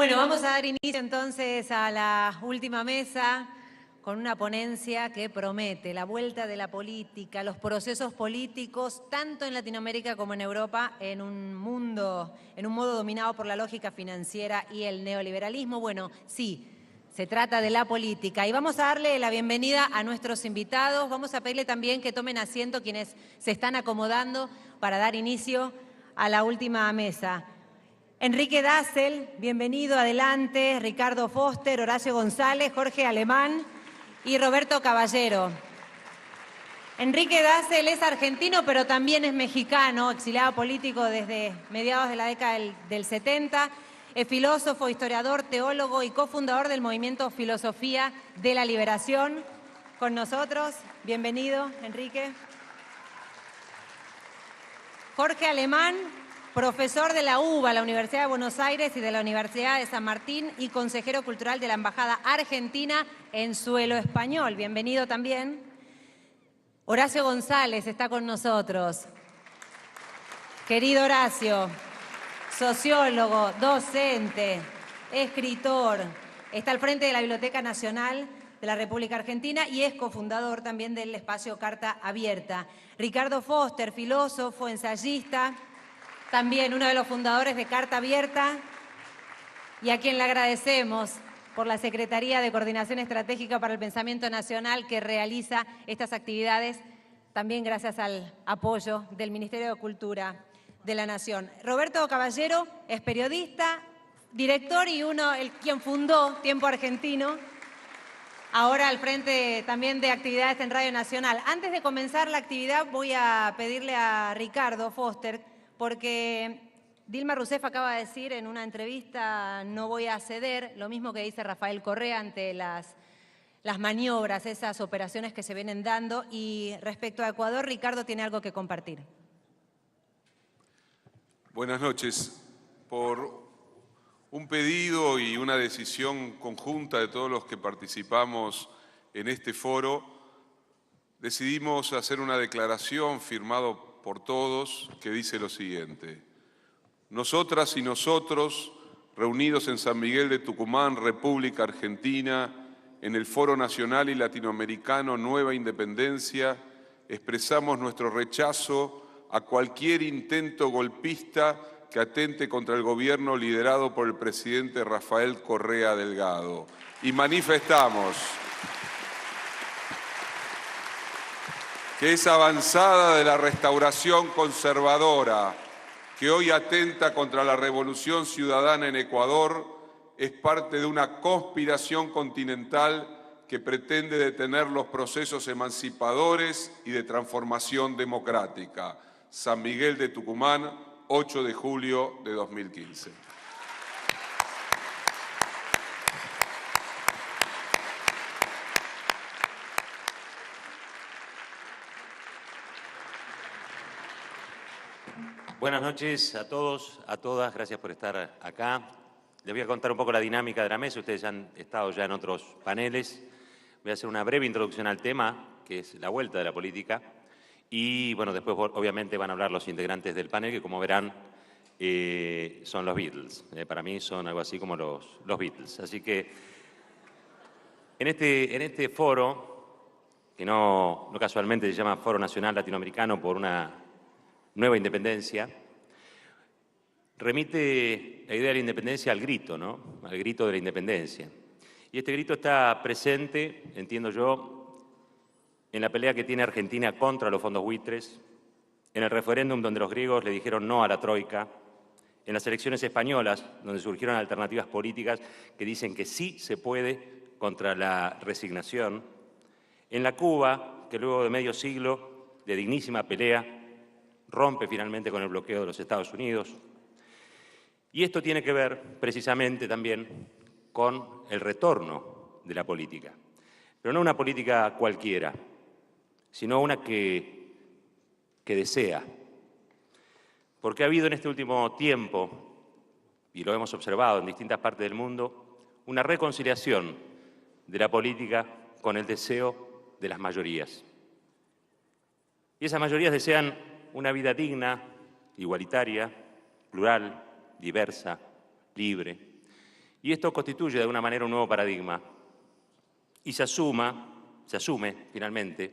Bueno, vamos a dar inicio entonces a la última mesa con una ponencia que promete la vuelta de la política, los procesos políticos, tanto en Latinoamérica como en Europa, en un modo dominado por la lógica financiera y el neoliberalismo. Bueno, sí, se trata de la política. Y vamos a darle la bienvenida a nuestros invitados. Vamos a pedirle también que tomen asiento quienes se están acomodando para dar inicio a la última mesa. Enrique Dassel, bienvenido, adelante. Ricardo Foster, Horacio González, Jorge Alemán y Roberto Caballero. Enrique Dassel es argentino, pero también es mexicano, exiliado político desde mediados de la década del 70. Es filósofo, historiador, teólogo y cofundador del movimiento Filosofía de la Liberación. Con nosotros, bienvenido, Enrique. Jorge Alemán, profesor de la UBA, la Universidad de Buenos Aires y de la Universidad de San Martín y consejero cultural de la Embajada Argentina en suelo español. Bienvenido también. Horacio González está con nosotros. Querido Horacio, sociólogo, docente, escritor, está al frente de la Biblioteca Nacional de la República Argentina y es cofundador también del espacio Carta Abierta. Ricardo Foster, filósofo, ensayista, también uno de los fundadores de Carta Abierta y a quien le agradecemos por la Secretaría de Coordinación Estratégica para el Pensamiento Nacional que realiza estas actividades, también gracias al apoyo del Ministerio de Cultura de la Nación. Roberto Caballero es periodista, director y quien fundó Tiempo Argentino, ahora al frente también de actividades en Radio Nacional. Antes de comenzar la actividad voy a pedirle a Ricardo Foster, porque Dilma Rousseff acaba de decir en una entrevista no voy a ceder, lo mismo que dice Rafael Correa ante las maniobras, esas operaciones que se vienen dando. Y respecto a Ecuador, Ricardo tiene algo que compartir. Buenas noches. Por un pedido y una decisión conjunta de todos los que participamos en este foro, decidimos hacer una declaración firmado por todos que dice lo siguiente: nosotras y nosotros, reunidos en San Miguel de Tucumán, República Argentina, en el Foro Nacional y Latinoamericano Nueva Independencia, expresamos nuestro rechazo a cualquier intento golpista que atente contra el gobierno liderado por el presidente Rafael Correa Delgado. Y manifestamos que esa avanzada de la restauración conservadora que hoy atenta contra la revolución ciudadana en Ecuador es parte de una conspiración continental que pretende detener los procesos emancipadores y de transformación democrática. San Miguel de Tucumán, 8 de julio de 2015. Buenas noches a todos, a todas, gracias por estar acá. Les voy a contar un poco la dinámica de la mesa, ustedes ya han estado ya en otros paneles. Voy a hacer una breve introducción al tema, que es la vuelta de la política, y bueno, después obviamente van a hablar los integrantes del panel, que como verán son los Beatles. Para mí son algo así como los Beatles. Así que en este foro, que no casualmente se llama Foro Nacional Latinoamericano por una nueva independencia, remite la idea de la independencia al grito, ¿no? Al grito de la independencia. Y este grito está presente, entiendo yo, en la pelea que tiene Argentina contra los fondos buitres, en el referéndum donde los griegos le dijeron no a la troika, en las elecciones españolas donde surgieron alternativas políticas que dicen que sí se puede contra la resignación, en la Cuba que luego de medio siglo de dignísima pelea rompe finalmente con el bloqueo de los Estados Unidos. Y esto tiene que ver precisamente también con el retorno de la política. Pero no una política cualquiera, sino una que desea. Porque ha habido en este último tiempo, y lo hemos observado en distintas partes del mundo, una reconciliación de la política con el deseo de las mayorías. Y esas mayorías desean una vida digna, igualitaria, plural, diversa, libre. Y esto constituye de alguna manera un nuevo paradigma. Y se asume finalmente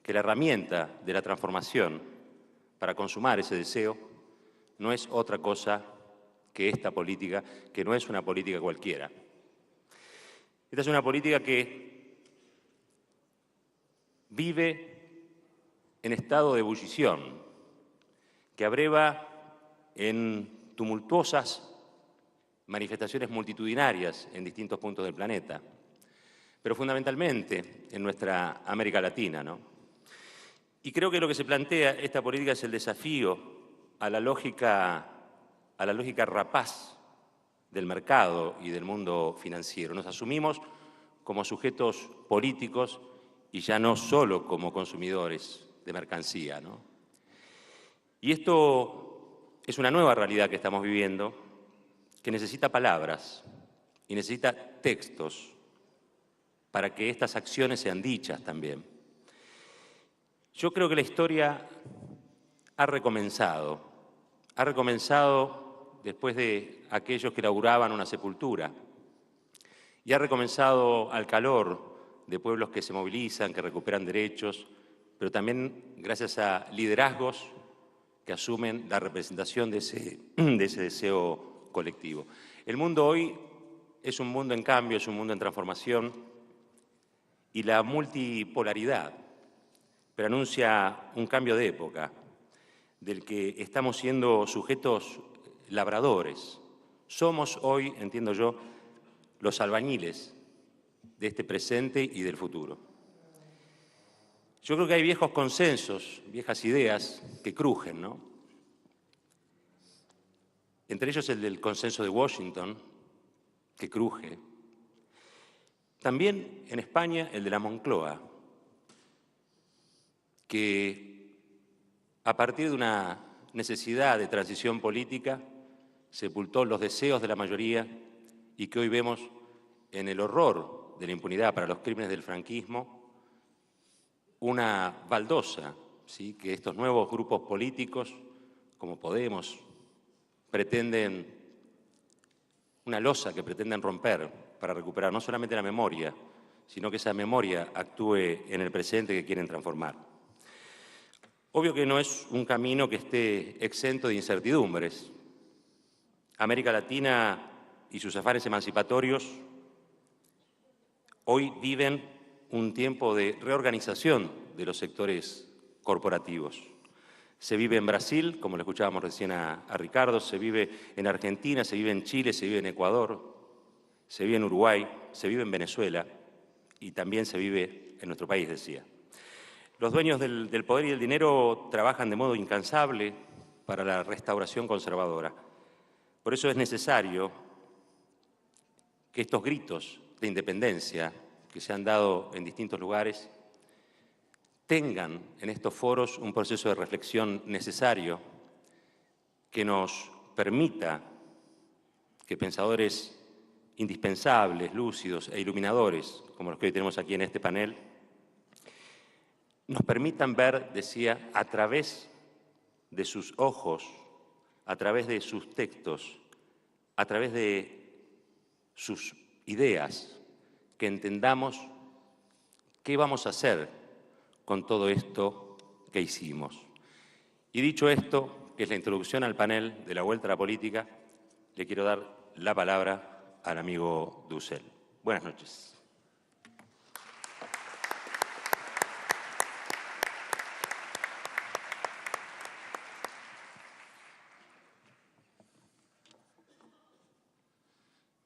que la herramienta de la transformación para consumar ese deseo no es otra cosa que esta política, que no es una política cualquiera. Esta es una política que vive en estado de ebullición, que abreva en tumultuosas manifestaciones multitudinarias en distintos puntos del planeta, pero fundamentalmente en nuestra América Latina, ¿no? Y creo que lo que se plantea esta política es el desafío a la lógica rapaz del mercado y del mundo financiero. Nos asumimos como sujetos políticos y ya no solo como consumidores de mercancía, ¿no? Y esto es una nueva realidad que estamos viviendo, que necesita palabras y necesita textos para que estas acciones sean dichas también. Yo creo que la historia ha recomenzado después de aquellos que inauguraban una sepultura, y ha recomenzado al calor de pueblos que se movilizan, que recuperan derechos, pero también gracias a liderazgos que asumen la representación de ese deseo colectivo. El mundo hoy es un mundo en cambio, es un mundo en transformación, y la multipolaridad pero anuncia un cambio de época, del que estamos siendo sujetos labradores. Somos hoy, entiendo yo, los albañiles de este presente y del futuro. Yo creo que hay viejos consensos, viejas ideas que crujen, ¿no? Entre ellos el del consenso de Washington, que cruje. También en España el de la Moncloa, que a partir de una necesidad de transición política sepultó los deseos de la mayoría y que hoy vemos en el horror de la impunidad para los crímenes del franquismo una baldosa, ¿sí?, que estos nuevos grupos políticos, como Podemos, pretenden, una losa que pretenden romper para recuperar no solamente la memoria, sino que esa memoria actúe en el presente que quieren transformar. Obvio que no es un camino que esté exento de incertidumbres. América Latina y sus afanes emancipatorios hoy viven un tiempo de reorganización de los sectores corporativos. Se vive en Brasil, como lo escuchábamos recién a Ricardo, se vive en Argentina, se vive en Chile, se vive en Ecuador, se vive en Uruguay, se vive en Venezuela y también se vive en nuestro país, decía. Los dueños del poder y del dinero trabajan de modo incansable para la restauración conservadora. Por eso es necesario que estos gritos de independencia que se han dado en distintos lugares tengan en estos foros un proceso de reflexión necesario que nos permita que pensadores indispensables, lúcidos e iluminadores, como los que hoy tenemos aquí en este panel, nos permitan ver, decía, a través de sus ojos, a través de sus textos, a través de sus ideas, que entendamos qué vamos a hacer con todo esto que hicimos. Y dicho esto, que es la introducción al panel de la Vuelta a la Política, le quiero dar la palabra al amigo Dussel. Buenas noches.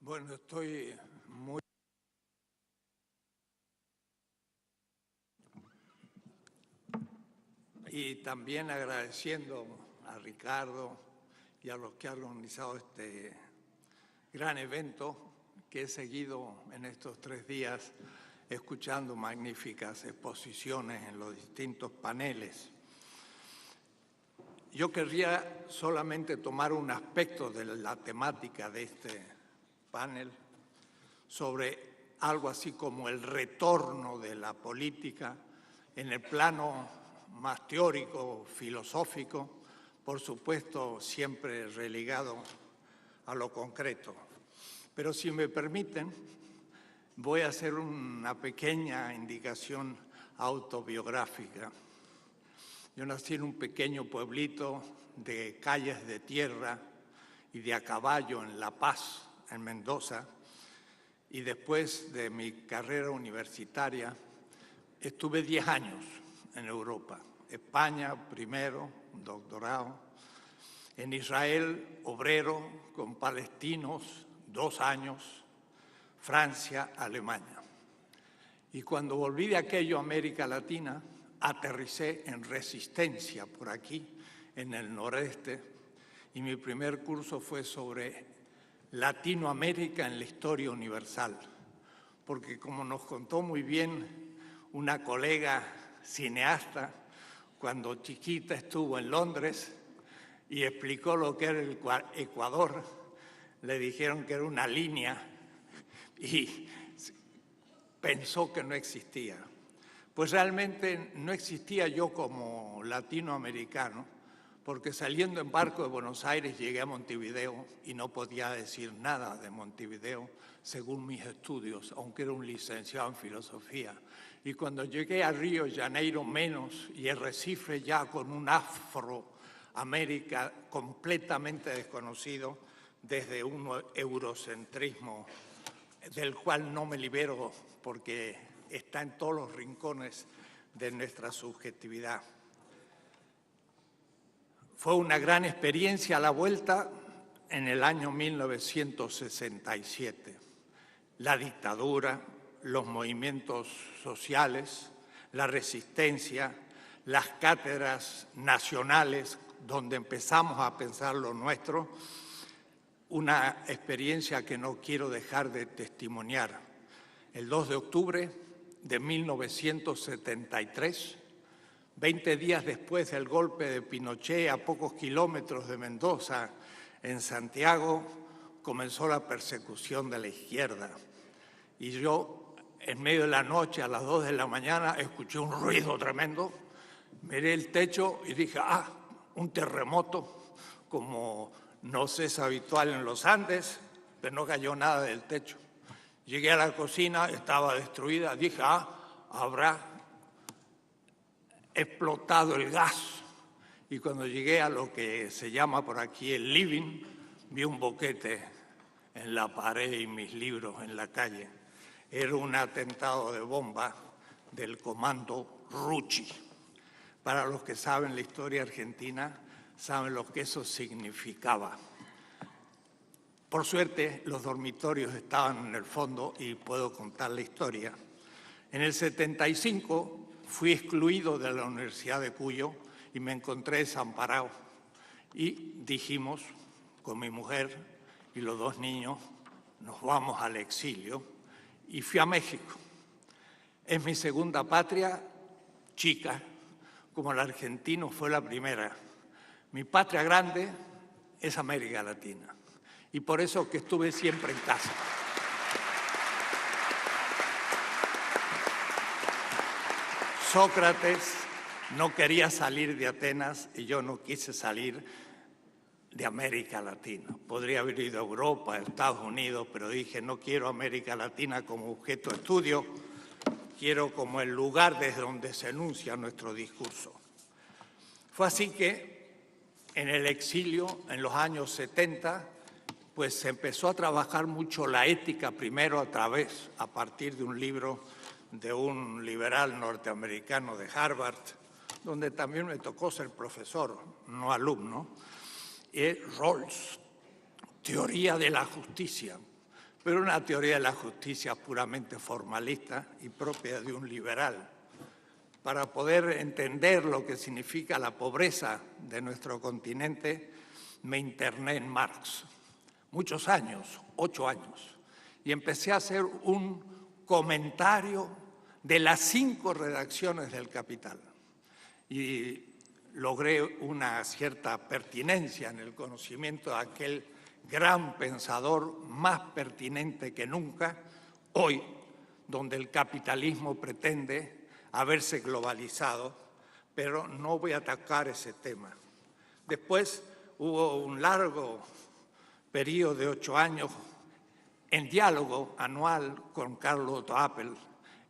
Bueno, estoy muy... Y también agradeciendo a Ricardo y a los que han organizado este gran evento que he seguido en estos 3 días escuchando magníficas exposiciones en los distintos paneles. Yo querría solamente tomar un aspecto de la temática de este panel sobre algo así como el retorno de la política en el plano más teórico, filosófico, por supuesto siempre relegado a lo concreto. Pero si me permiten, voy a hacer una pequeña indicación autobiográfica. Yo nací en un pequeño pueblito de calles de tierra y de a caballo en La Paz, en Mendoza, y después de mi carrera universitaria estuve 10 años en Europa. España primero, un doctorado. En Israel, obrero con palestinos, 2 años. Francia, Alemania. Y cuando volví de aquello a América Latina, aterricé en Resistencia, por aquí, en el noreste, y mi primer curso fue sobre Latinoamérica en la historia universal, porque como nos contó muy bien una colega cineasta, cuando chiquita estuvo en Londres y explicó lo que era el Ecuador, le dijeron que era una línea y pensó que no existía. Pues realmente no existía yo como latinoamericano, porque saliendo en barco de Buenos Aires llegué a Montevideo y no podía decir nada de Montevideo según mis estudios, aunque era un licenciado en filosofía. Y cuando llegué a Río de Janeiro menos, y el Recife ya con un Afroamérica completamente desconocido desde un eurocentrismo del cual no me libero porque está en todos los rincones de nuestra subjetividad. Fue una gran experiencia a la vuelta en el año 1967. La dictadura, los movimientos sociales, la resistencia, las cátedras nacionales donde empezamos a pensar lo nuestro, una experiencia que no quiero dejar de testimoniar. El 2 de octubre de 1973, 20 días después del golpe de Pinochet, a pocos kilómetros de Mendoza, en Santiago, comenzó la persecución de la izquierda. Y yo, en medio de la noche, a las 2 de la mañana, escuché un ruido tremendo, miré el techo y dije, un terremoto, como nos es habitual en los Andes, pero no cayó nada del techo. Llegué a la cocina, estaba destruida, dije, habrá explotado el gas. Y cuando llegué a lo que se llama por aquí el living, vi un boquete en la pared y mis libros en la calle. Era un atentado de bomba del comando Rucci. Para los que saben la historia argentina, saben lo que eso significaba. Por suerte, los dormitorios estaban en el fondo y puedo contar la historia. En el 75 fui excluido de la Universidad de Cuyo y me encontré desamparado. Y dijimos, con mi mujer y los 2 niños, nos vamos al exilio y fui a México. Es mi segunda patria, chica, como el argentino fue la primera. Mi patria grande es América Latina y por eso que estuve siempre en casa. Sócrates no quería salir de Atenas y yo no quise salir de América Latina. Podría haber ido a Europa, a Estados Unidos, pero dije no quiero América Latina como objeto de estudio, quiero como el lugar desde donde se enuncia nuestro discurso. Fue así que en el exilio, en los años 70, pues se empezó a trabajar mucho la ética, primero a partir de un libro de un liberal norteamericano de Harvard, donde también me tocó ser profesor, no alumno, Rawls, teoría de la justicia, pero una teoría de la justicia puramente formalista y propia de un liberal. Para poder entender lo que significa la pobreza de nuestro continente, me interné en Marx. Muchos años, 8 años, y empecé a hacer un comentario de las 5 redacciones del Capital. Y logré una cierta pertinencia en el conocimiento de aquel gran pensador más pertinente que nunca, hoy, donde el capitalismo pretende haberse globalizado, pero no voy a atacar ese tema. Después hubo un largo periodo de 8 años en diálogo anual con Carlo Otto Appel,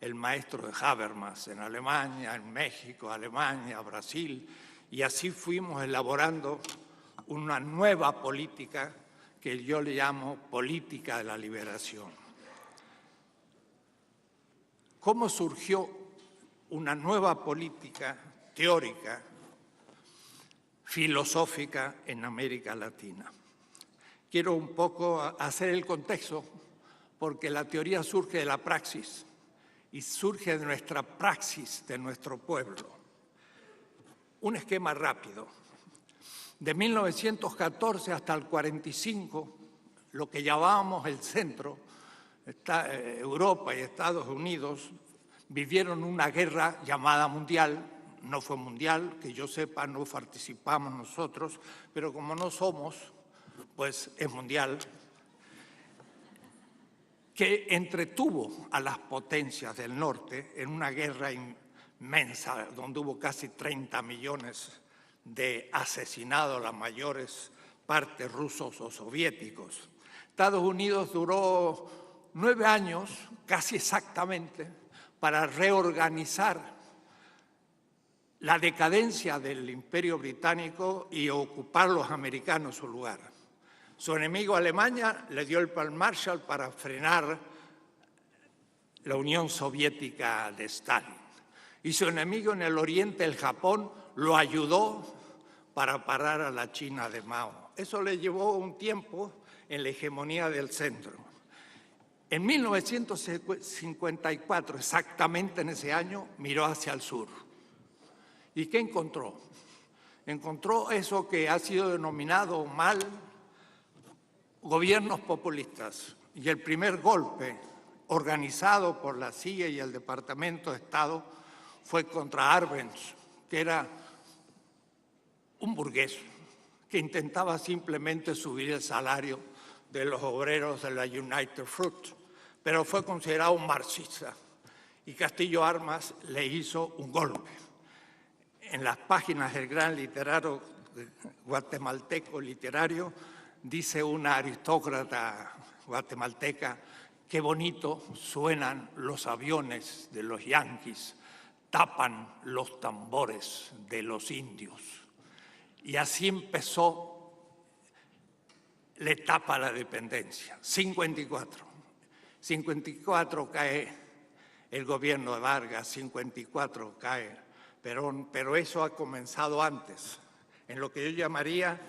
el maestro de Habermas, en Alemania, en México, Alemania, Brasil, y así fuimos elaborando una nueva política que yo le llamo política de la liberación. ¿Cómo surgió una nueva política teórica, filosófica en América Latina? Quiero un poco hacer el contexto, porque la teoría surge de la praxis y surge de nuestra praxis, de nuestro pueblo. Un esquema rápido. De 1914 hasta el 45, lo que llamábamos el centro, Europa y Estados Unidos, vivieron una guerra llamada mundial. No fue mundial, que yo sepa, no participamos nosotros, pero como no somos, pues es mundial, que entretuvo a las potencias del norte en una guerra inmensa, donde hubo casi 30 millones de asesinados, las mayores partes rusos o soviéticos. Estados Unidos duró 9 años, casi exactamente, para reorganizar la decadencia del Imperio Británico y ocupar los americanos su lugar. Su enemigo Alemania le dio el plan Marshall para frenar la Unión Soviética de Stalin. Y su enemigo en el oriente, el Japón, lo ayudó para parar a la China de Mao. Eso le llevó un tiempo en la hegemonía del centro. En 1954, exactamente en ese año, miró hacia el sur. ¿Y qué encontró? Encontró eso que ha sido denominado mal gobiernos populistas. Y el primer golpe organizado por la CIA y el Departamento de Estado fue contra Arbenz, que era un burgués que intentaba simplemente subir el salario de los obreros de la United Fruit, pero fue considerado un marxista. Y Castillo Armas le hizo un golpe. En las páginas del gran literario guatemalteco literario, dice una aristócrata guatemalteca, qué bonito suenan los aviones de los yanquis, tapan los tambores de los indios. Y así empezó la etapa de la dependencia. 54 cae el gobierno de Vargas, 54 cae Perón, pero eso ha comenzado antes, en lo que yo llamaría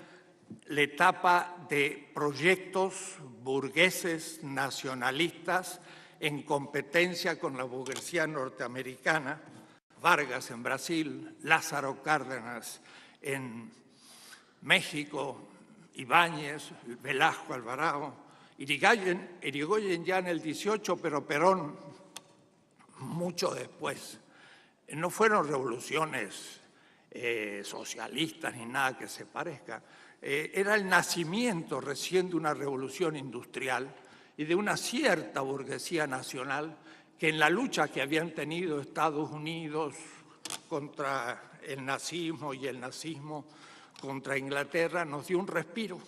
la etapa de proyectos burgueses nacionalistas en competencia con la burguesía norteamericana, Vargas en Brasil, Lázaro Cárdenas en México, Ibáñez, Velasco Alvarado, Irigoyen ya en el 18, pero Perón mucho después. No fueron revoluciones socialistas ni nada que se parezca. Era el nacimiento recién de una revolución industrial y de una cierta burguesía nacional que en la lucha que habían tenido Estados Unidos contra el nazismo y el nazismo contra Inglaterra nos dio un respiro,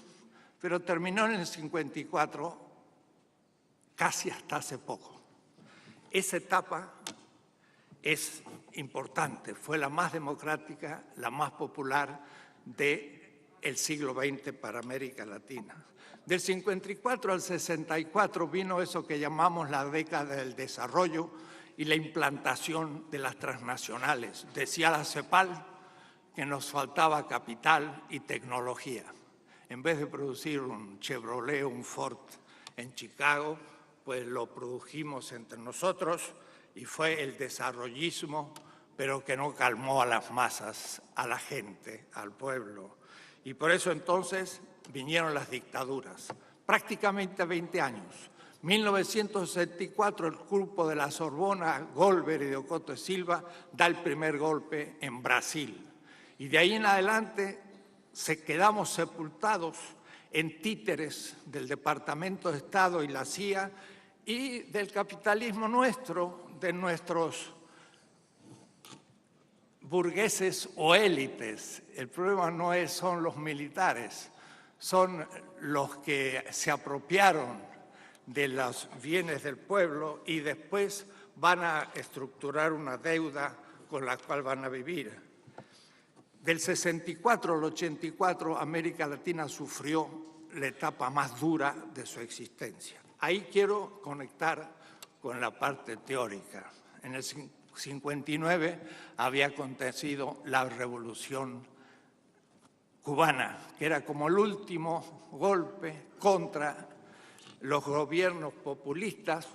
pero terminó en el 54 casi hasta hace poco. Esa etapa es importante, fue la más democrática, la más popular del siglo XX para América Latina. Del 54 al 64 vino eso que llamamos la década del desarrollo y la implantación de las transnacionales. Decía la CEPAL que nos faltaba capital y tecnología. En vez de producir un Chevrolet o un Ford en Chicago, pues lo produjimos entre nosotros y fue el desarrollismo, pero que no calmó a las masas, a la gente, al pueblo. Y por eso entonces vinieron las dictaduras, prácticamente 20 años. 1964 el grupo de la Sorbona, Golver y de Ocoto Silva, da el primer golpe en Brasil. Y de ahí en adelante quedamos sepultados en títeres del Departamento de Estado y la CIA y del capitalismo nuestro, de nuestros burgueses o élites. El problema no son los militares, son los que se apropiaron de los bienes del pueblo y después van a estructurar una deuda con la cual van a vivir. Del 64 al 84, América Latina sufrió la etapa más dura de su existencia. Ahí quiero conectar con la parte teórica. En el 59 había acontecido la Revolución Cubana, que era como el último golpe contra los gobiernos populistas,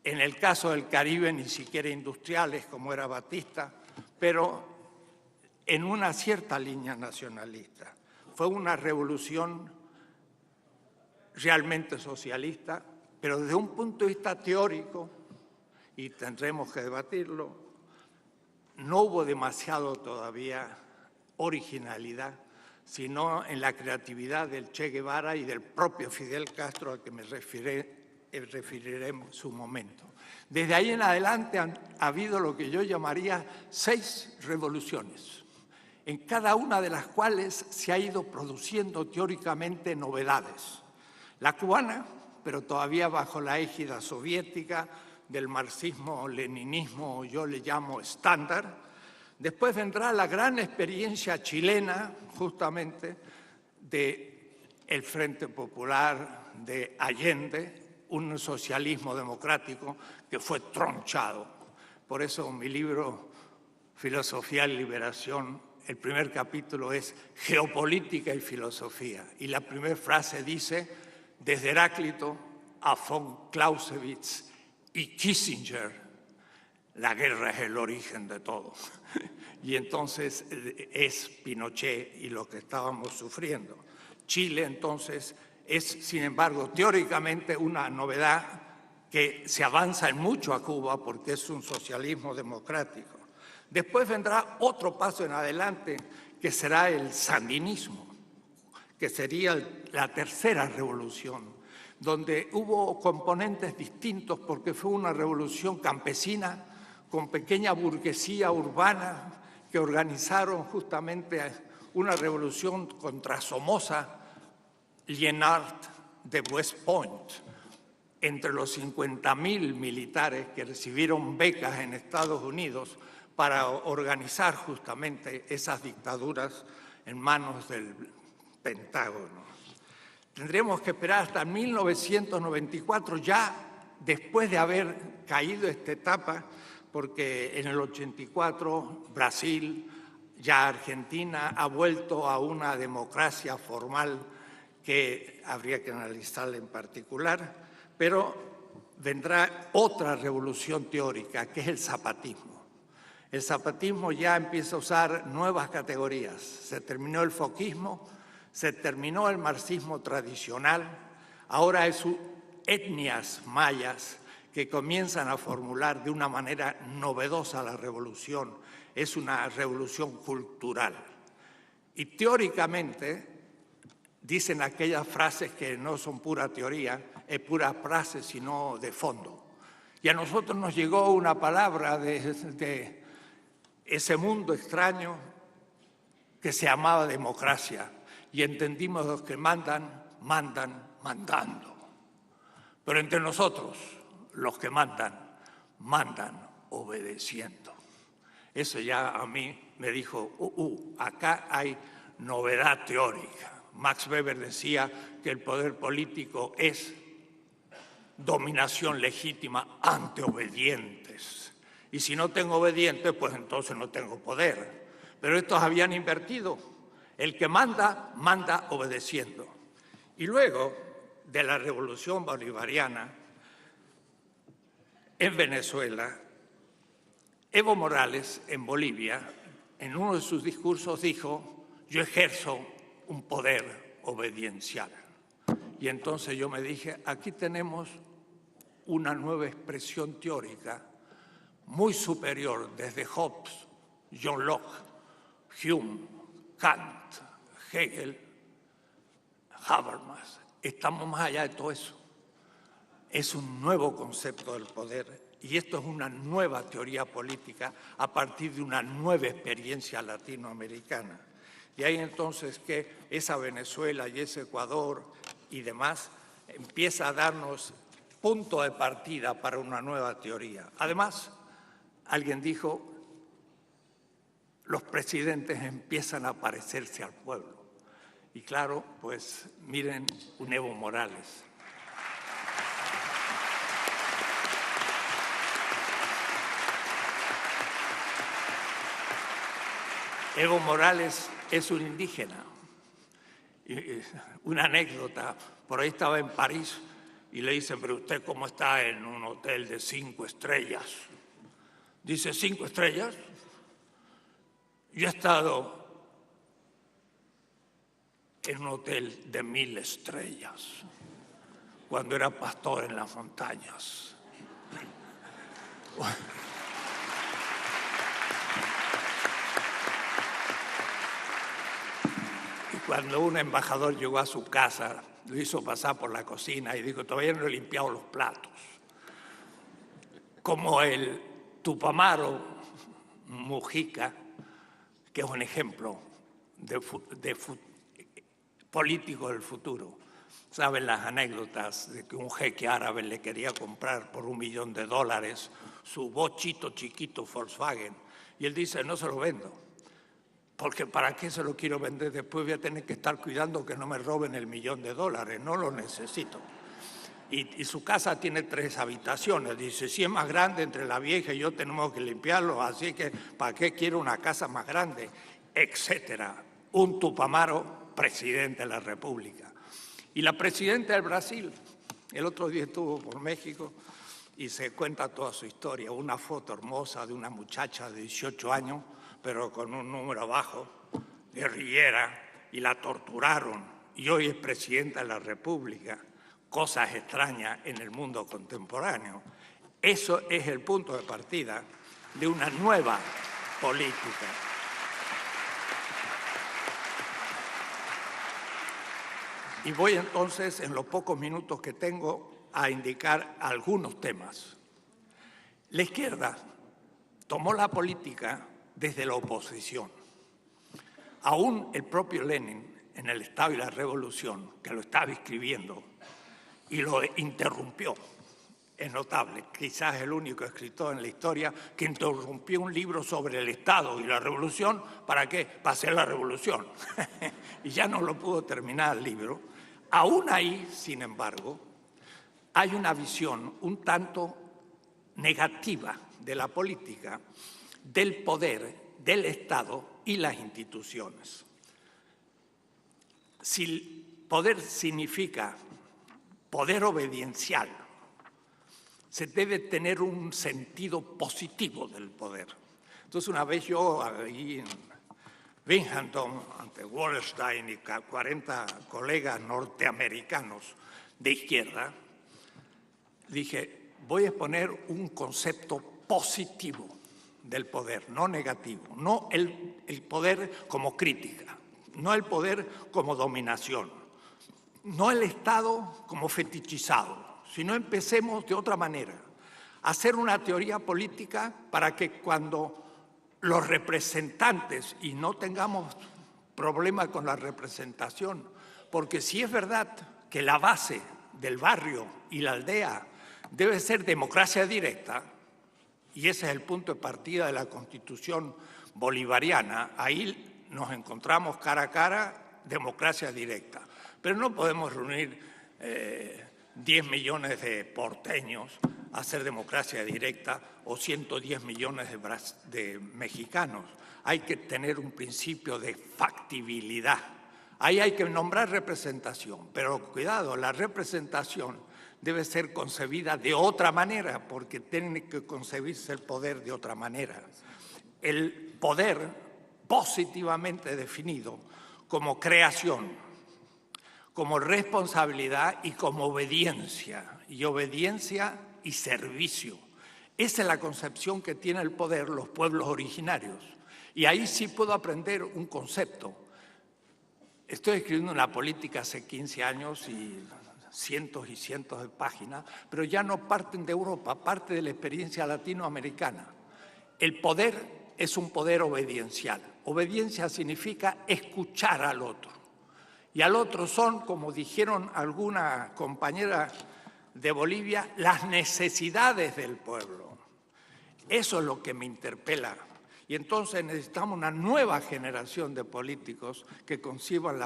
en el caso del Caribe ni siquiera industriales como era Batista, pero en una cierta línea nacionalista. Fue una revolución realmente socialista, pero desde un punto de vista teórico, y tendremos que debatirlo, no hubo demasiado todavía originalidad, sino en la creatividad del Che Guevara y del propio Fidel Castro, al que me referiré en su momento. Desde ahí en adelante ha habido lo que yo llamaría 6 revoluciones, en cada una de las cuales se ha ido produciendo teóricamente novedades. La cubana, pero todavía bajo la égida soviética del marxismo-leninismo, yo le llamo estándar. Después vendrá la gran experiencia chilena, justamente, del Frente Popular de Allende, un socialismo democrático que fue tronchado. Por eso mi libro, Filosofía y Liberación, el primer capítulo es Geopolítica y Filosofía. Y la primera frase dice, desde Heráclito a von Clausewitz y Kissinger, la guerra es el origen de todo. Y entonces es Pinochet y lo que estábamos sufriendo. Chile, entonces, es, sin embargo, teóricamente una novedad que se avanza en mucho a Cuba porque es un socialismo democrático. Después vendrá otro paso en adelante, que será el sandinismo, que sería la tercera revolución, donde hubo componentes distintos porque fue una revolución campesina con pequeña burguesía urbana que organizaron justamente una revolución contra Somoza, Lienard de West Point, entre los 50.000 militares que recibieron becas en Estados Unidos para organizar justamente esas dictaduras en manos del Pentágono. Tendremos que esperar hasta 1994, ya después de haber caído esta etapa, porque en el 84 Brasil, ya Argentina, ha vuelto a una democracia formal que habría que analizarla en particular, pero vendrá otra revolución teórica, que es el zapatismo. El zapatismo ya empieza a usar nuevas categorías. Se terminó el foquismo, se terminó el marxismo tradicional, ahora es etnias mayas que comienzan a formular de una manera novedosa la revolución. Es una revolución cultural. Y teóricamente, dicen aquellas frases que no son pura teoría, es pura frase, sino de fondo. Y a nosotros nos llegó una palabra de ese mundo extraño que se llamaba democracia, y entendimos los que mandan, mandando. Pero entre nosotros, los que mandan, mandan obedeciendo. Eso ya a mí me dijo, acá hay novedad teórica. Max Weber decía que el poder político es dominación legítima ante obedientes. Y si no tengo obedientes, pues entonces no tengo poder. Pero estos habían invertido. El que manda, manda obedeciendo. Y luego de la revolución bolivariana, en Venezuela, Evo Morales, en Bolivia, en uno de sus discursos dijo, yo ejerzo un poder obediencial. Y entonces yo me dije, aquí tenemos una nueva expresión teórica muy superior, desde Hobbes, John Locke, Hume, Kant, Hegel, Habermas. Estamos más allá de todo eso. Es un nuevo concepto del poder y esto es una nueva teoría política a partir de una nueva experiencia latinoamericana. Y ahí entonces que esa Venezuela y ese Ecuador y demás empieza a darnos punto de partida para una nueva teoría. Además, alguien dijo, los presidentes empiezan a parecerse al pueblo. Y claro, pues miren un Evo Morales. Evo Morales es un indígena. Una anécdota, por ahí estaba en París y le dicen, pero usted cómo está en un hotel de 5 estrellas. Dice, ¿5 estrellas? Yo he estado en un hotel de 1000 estrellas cuando era pastor en las montañas. Y cuando un embajador llegó a su casa, lo hizo pasar por la cocina y dijo, todavía no he limpiado los platos. Como el Tupamaro Mujica, que es un ejemplo de político del futuro. Saben las anécdotas de que un jeque árabe le quería comprar por $1 millón su bochito chiquito Volkswagen. Y él dice, no se lo vendo, porque ¿para qué se lo quiero vender? Después voy a tener que estar cuidando que no me roben el $1 millón, no lo necesito. Y su casa tiene 3 habitaciones. Dice, si es más grande entre la vieja y yo tenemos que limpiarlo, así que ¿para qué quiero una casa más grande? Etcétera. Un Tupamaro, presidente de la República. Y la presidenta del Brasil, el otro día estuvo por México y se cuenta toda su historia. Una foto hermosa de una muchacha de 18 años, pero con un número bajo, guerrillera, y la torturaron. Y hoy es presidenta de la República. Cosas extrañas en el mundo contemporáneo. Eso es el punto de partida de una nueva política. Y voy entonces, en los pocos minutos que tengo, a indicar algunos temas. La izquierda tomó la política desde la oposición. Aún el propio Lenin, en El Estado y la Revolución, que lo estaba escribiendo, y lo interrumpió. Es notable, quizás el único escritor en la historia que interrumpió un libro sobre el Estado y la Revolución. ¿Para qué? Para hacer la Revolución. Y ya no lo pudo terminar el libro. Aún ahí, sin embargo, hay una visión un tanto negativa de la política, del poder, del Estado y las instituciones. Si poder significa poder obediencial, se debe tener un sentido positivo del poder. Entonces, una vez yo ahí en Binghamton, ante Wallerstein y 40 colegas norteamericanos de izquierda, dije, voy a exponer un concepto positivo del poder, no negativo, no el poder como crítica, no el poder como dominación, no el Estado como fetichizado, sino empecemos de otra manera, a hacer una teoría política para que cuando los representantes, y no tengamos problema con la representación, porque si es verdad que la base del barrio y la aldea debe ser democracia directa, y ese es el punto de partida de la Constitución bolivariana, ahí nos encontramos cara a cara, democracia directa. Pero no podemos reunir 10 millones de porteños a hacer democracia directa o 110 millones de mexicanos. Hay que tener un principio de factibilidad. Ahí hay que nombrar representación, pero cuidado, la representación debe ser concebida de otra manera, porque tiene que concebirse el poder de otra manera. El poder positivamente definido como creación, como responsabilidad y como obediencia, y servicio. Esa es la concepción que tiene el poder los pueblos originarios. Y ahí sí puedo aprender un concepto. Estoy escribiendo una política hace 15 años y cientos y cientos de páginas, pero ya no parten de Europa, parte de la experiencia latinoamericana. El poder es un poder obediencial. Obediencia significa escuchar al otro. y al otro son, como dijeron alguna compañera de Bolivia, las necesidades del pueblo. Eso es lo que me interpela. Y entonces necesitamos una nueva generación de políticos que conciban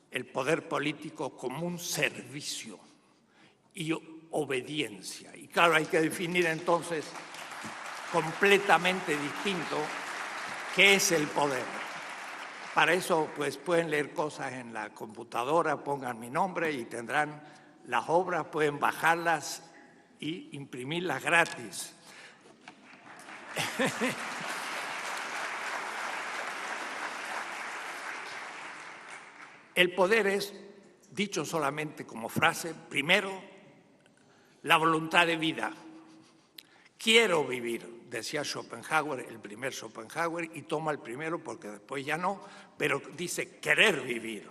el poder político como un servicio y obediencia. Y claro, hay que definir entonces completamente distinto qué es el poder. Para eso, pues, pueden leer cosas en la computadora, pongan mi nombre y tendrán las obras, pueden bajarlas y imprimirlas gratis. El poder es, dicho solamente como frase, primero, la voluntad de vida. Quiero vivir, decía Schopenhauer, el primer Schopenhauer, y toma el primero porque después ya no, pero dice querer vivir.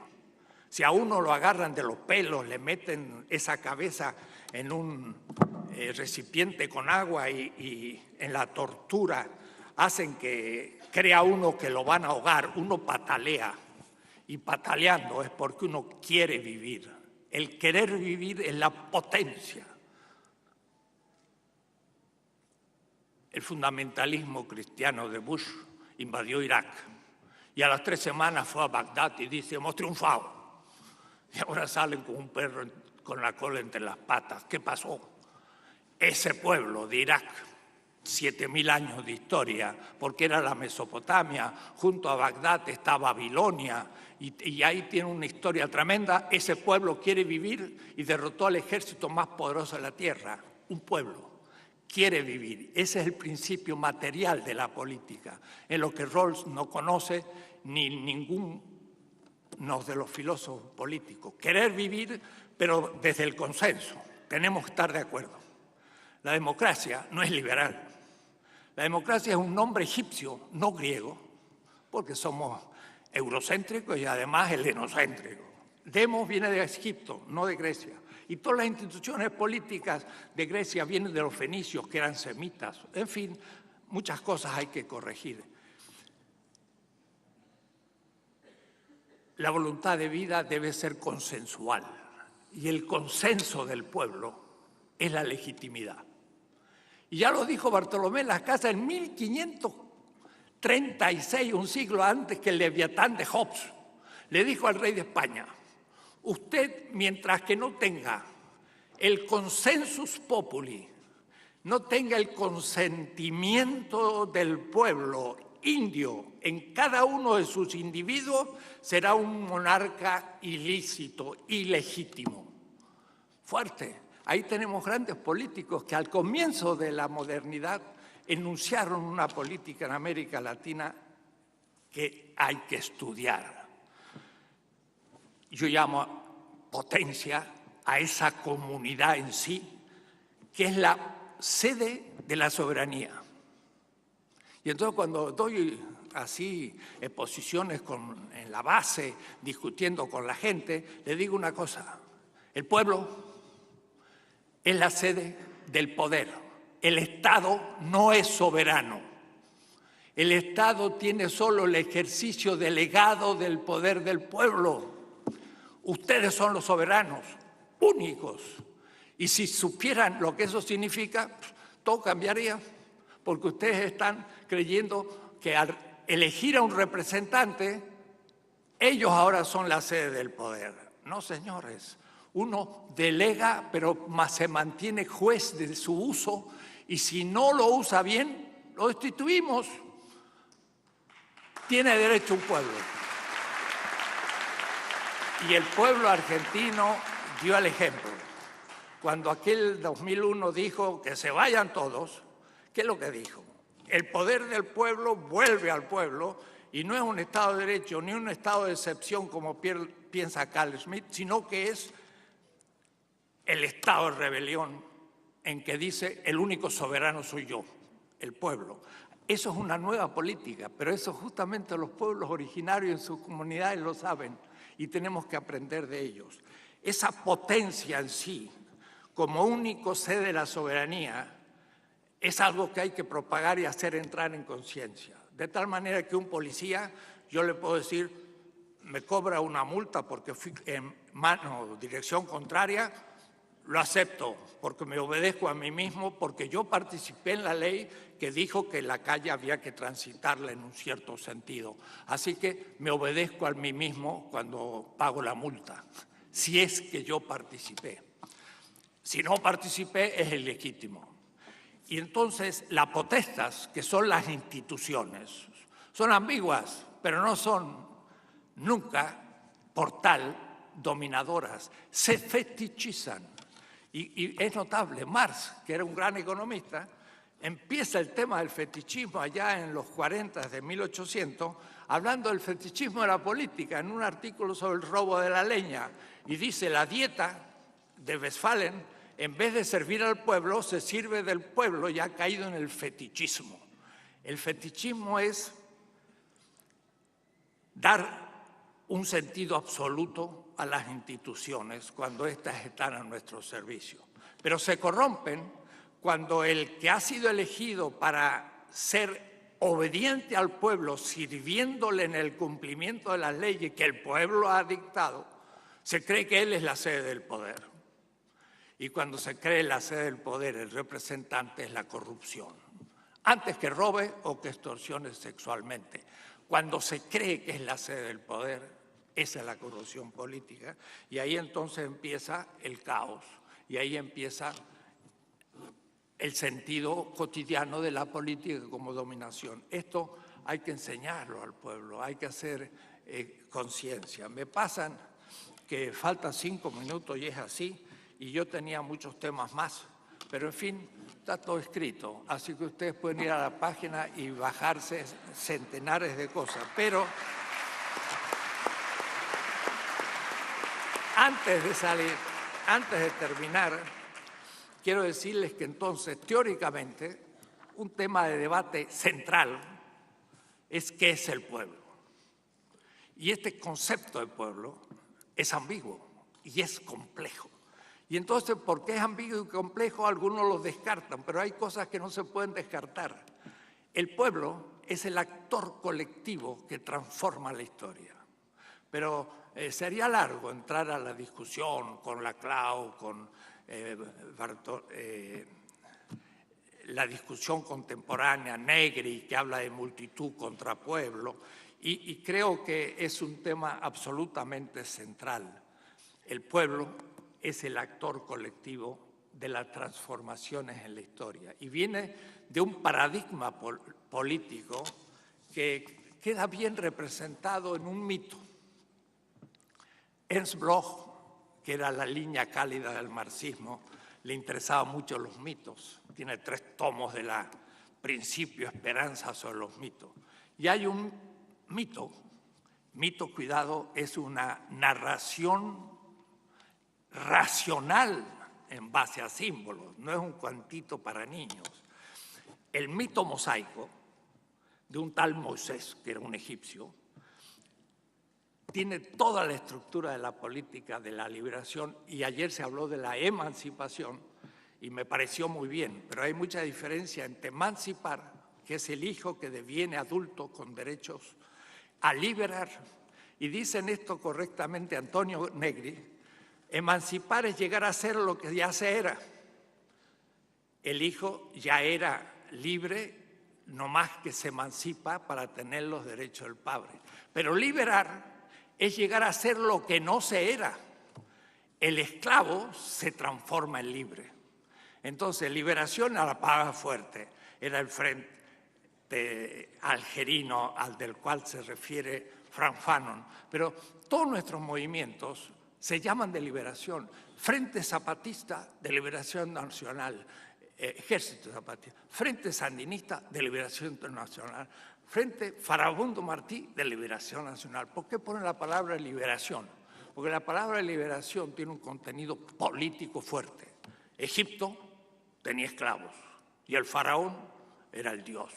Si a uno lo agarran de los pelos, le meten esa cabeza en un recipiente con agua y en la tortura hacen que crea uno que lo van a ahogar, uno patalea. Y pataleando es porque uno quiere vivir. El querer vivir es la potencia. El fundamentalismo cristiano de Bush invadió Irak y a las 3 semanas fue a Bagdad y dice, hemos triunfado. Y ahora salen con un perro con la cola entre las patas. ¿Qué pasó? Ese pueblo de Irak, 7.000 años de historia, porque era la Mesopotamia, junto a Bagdad está Babilonia, y ahí tiene una historia tremenda. Ese pueblo quiere vivir y derrotó al ejército más poderoso de la tierra. Un pueblo quiere vivir. Ese es el principio material de la política, en lo que Rawls no conoce ni ninguno de los filósofos políticos. Querer vivir, pero desde el consenso. Tenemos que estar de acuerdo. La democracia no es liberal. La democracia es un nombre egipcio, no griego, porque somos eurocéntricos y además helenocéntricos. Demos viene de Egipto, no de Grecia. Y todas las instituciones políticas de Grecia vienen de los fenicios, que eran semitas. En fin, muchas cosas hay que corregir. La voluntad de vida debe ser consensual. Y el consenso del pueblo es la legitimidad. Y ya lo dijo Bartolomé Las Casas en 1536, un siglo antes que el Leviatán de Hobbes. Le dijo al rey de España, usted, mientras que no tenga el consensus populi, no tenga el consentimiento del pueblo indio en cada uno de sus individuos, será un monarca ilícito, ilegítimo. Fuerte. Ahí tenemos grandes políticos que al comienzo de la modernidad enunciaron una política en América Latina que hay que estudiar. Yo llamo potencia a esa comunidad en sí, que es la sede de la soberanía. Y entonces cuando doy así exposiciones en la base, discutiendo con la gente, le digo una cosa, el pueblo es la sede del poder. El Estado no es soberano. El Estado tiene solo el ejercicio delegado del poder del pueblo. Ustedes son los soberanos, únicos. Y si supieran lo que eso significa, todo cambiaría, porque ustedes están creyendo que al elegir a un representante, ellos ahora son la sede del poder. No, señores. Uno delega, pero se mantiene juez de su uso, y si no lo usa bien, lo destituimos. Tiene derecho un pueblo. Y el pueblo argentino dio el ejemplo. Cuando aquel 2001 dijo que se vayan todos, ¿qué es lo que dijo? El poder del pueblo vuelve al pueblo, y no es un Estado de Derecho ni un Estado de excepción como piensa Carl Schmitt, sino que es el estado de rebelión en que dice el único soberano soy yo, el pueblo. Eso es una nueva política, pero eso justamente los pueblos originarios en sus comunidades lo saben y tenemos que aprender de ellos. Esa potencia en sí, como único sede de la soberanía, es algo que hay que propagar y hacer entrar en conciencia. De tal manera que un policía, yo le puedo decir, me cobra una multa porque fui en dirección contraria, lo acepto, porque me obedezco a mí mismo, porque yo participé en la ley que dijo que la calle había que transitarla en un cierto sentido. Así que me obedezco a mí mismo cuando pago la multa, si es que yo participé. Si no participé, es ilegítimo. Y entonces las potestas, que son las instituciones, son ambiguas, pero no son nunca, por tal, dominadoras. Se fetichizan. Y es notable, Marx, que era un gran economista, empieza el tema del fetichismo allá en los 40 de 1800, hablando del fetichismo de la política, en un artículo sobre el robo de la leña. Y dice, la dieta de Westphalen, en vez de servir al pueblo, se sirve del pueblo y ha caído en el fetichismo. El fetichismo es dar un sentido absoluto a las instituciones cuando éstas están a nuestro servicio. Pero se corrompen cuando el que ha sido elegido para ser obediente al pueblo, sirviéndole en el cumplimiento de las leyes que el pueblo ha dictado, se cree que él es la sede del poder. Y cuando se cree la sede del poder, el representante es la corrupción. Antes que robe o que extorsione sexualmente. Cuando se cree que es la sede del poder, esa es la corrupción política, y ahí entonces empieza el caos, y ahí empieza el sentido cotidiano de la política como dominación. Esto hay que enseñarlo al pueblo, hay que hacer conciencia. Me pasan que faltan 5 minutos y es así, y yo tenía muchos temas más, pero en fin, está todo escrito, así que ustedes pueden ir a la página y bajarse centenares de cosas, pero antes de terminar, quiero decirles que entonces, teóricamente, un tema de debate central es qué es el pueblo. Y este concepto de pueblo es ambiguo y es complejo. Y entonces, ¿por qué es ambiguo y complejo? Algunos lo descartan, pero hay cosas que no se pueden descartar. El pueblo es el actor colectivo que transforma la historia. Pero sería largo entrar a la discusión con Laclau, con la discusión contemporánea, Negri, que habla de multitud contra pueblo, y creo que es un tema absolutamente central. El pueblo es el actor colectivo de las transformaciones en la historia y viene de un paradigma político que queda bien representado en un mito. Ernst Bloch, que era la línea cálida del marxismo, le interesaban mucho los mitos. Tiene 3 tomos de la Principio, Esperanza sobre los mitos. Y hay un mito, cuidado, es una narración racional en base a símbolos, no es un cuentito para niños. El mito mosaico de un tal Moisés, que era un egipcio, tiene toda la estructura de la política de la liberación, y ayer se habló de la emancipación y me pareció muy bien, pero hay mucha diferencia entre emancipar, que es el hijo que deviene adulto con derechos, a liberar. Y dicen esto correctamente Antonio Negri: emancipar es llegar a ser lo que ya se era. El hijo ya era libre, no más que se emancipa para tener los derechos del padre. Pero liberar es llegar a ser lo que no se era. El esclavo se transforma en libre. Entonces, liberación a la paga fuerte era el frente algerino al del cual se refiere Frank Fanon. Pero todos nuestros movimientos se llaman de liberación. Frente Zapatista, de Liberación Nacional. Ejército Zapatista. Frente Sandinista, de Liberación Nacional. Frente Farabundo Martí, de Liberación Nacional. ¿Por qué ponen la palabra liberación? Porque la palabra liberación tiene un contenido político fuerte. Egipto tenía esclavos y el faraón era el dios.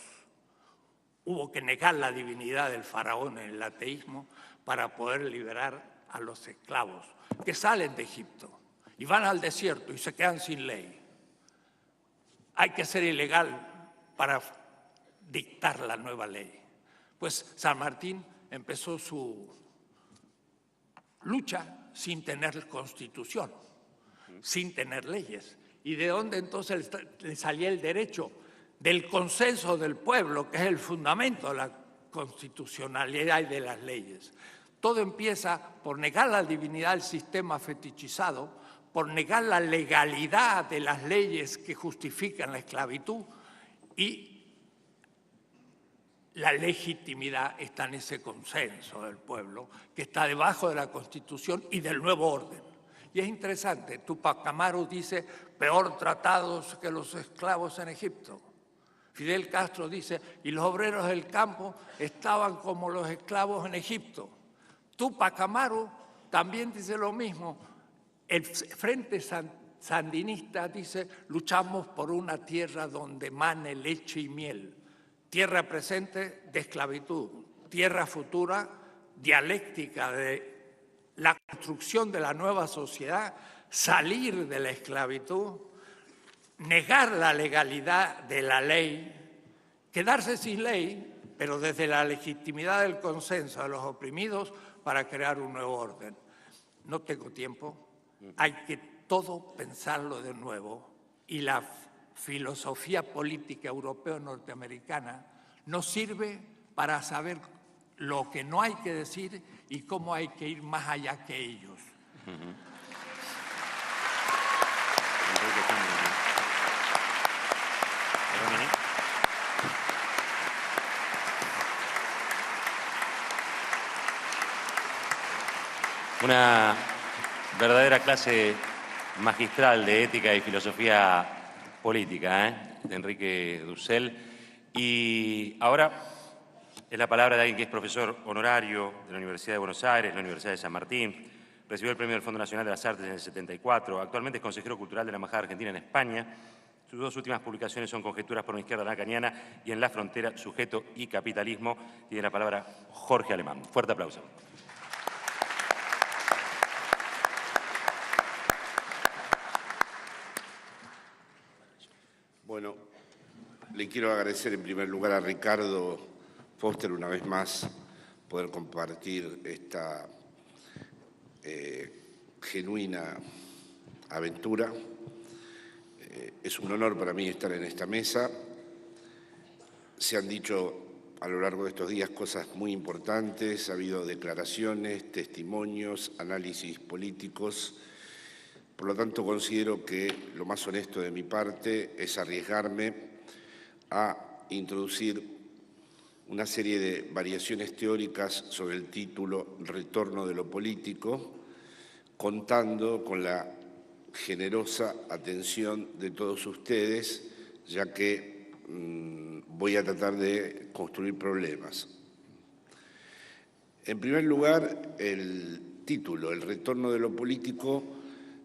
Hubo que negar la divinidad del faraón en el ateísmo para poder liberar a los esclavos que salen de Egipto y van al desierto y se quedan sin ley. Hay que ser ilegal para dictar la nueva ley. Pues San Martín empezó su lucha sin tener constitución, sin tener leyes. ¿Y de dónde entonces le salía el derecho? Del consenso del pueblo, que es el fundamento de la constitucionalidad y de las leyes. Todo empieza por negar la divinidad del sistema fetichizado, por negar la legalidad de las leyes que justifican la esclavitud, y la legitimidad está en ese consenso del pueblo que está debajo de la Constitución y del nuevo orden. Y es interesante, Túpac Amaru dice, peor tratados que los esclavos en Egipto. Fidel Castro dice, y los obreros del campo estaban como los esclavos en Egipto. Túpac Amaru también dice lo mismo. El Frente Sandinista dice, luchamos por una tierra donde mane leche y miel. Tierra presente de esclavitud, tierra futura dialéctica de la construcción de la nueva sociedad, salir de la esclavitud, negar la legalidad de la ley, quedarse sin ley, pero desde la legitimidad del consenso de los oprimidos para crear un nuevo orden. No tengo tiempo, hay que todo pensarlo de nuevo, y la filosofía política europeo-norteamericana nos sirve para saber lo que no hay que decir y cómo hay que ir más allá que ellos. Una verdadera clase magistral de ética y filosofía política, de Enrique Dussel. Y ahora es la palabra de alguien que es profesor honorario de la Universidad de Buenos Aires, la Universidad de San Martín, recibió el premio del Fondo Nacional de las Artes en el 74, actualmente es consejero cultural de la Embajada Argentina en España. Sus dos últimas publicaciones son Conjeturas por una izquierda lacaniana y En la frontera, sujeto y capitalismo. Tiene la palabra Jorge Alemán. Fuerte aplauso. Bueno, le quiero agradecer en primer lugar a Ricardo Foster una vez más poder compartir esta genuina aventura. Es un honor para mí estar en esta mesa. Se han dicho a lo largo de estos días cosas muy importantes, ha habido declaraciones, testimonios, análisis políticos. Por lo tanto, considero que lo más honesto de mi parte es arriesgarme a introducir una serie de variaciones teóricas sobre el título Retorno de lo político, contando con la generosa atención de todos ustedes, ya que voy a tratar de construir problemas. En primer lugar, el título, El retorno de lo político,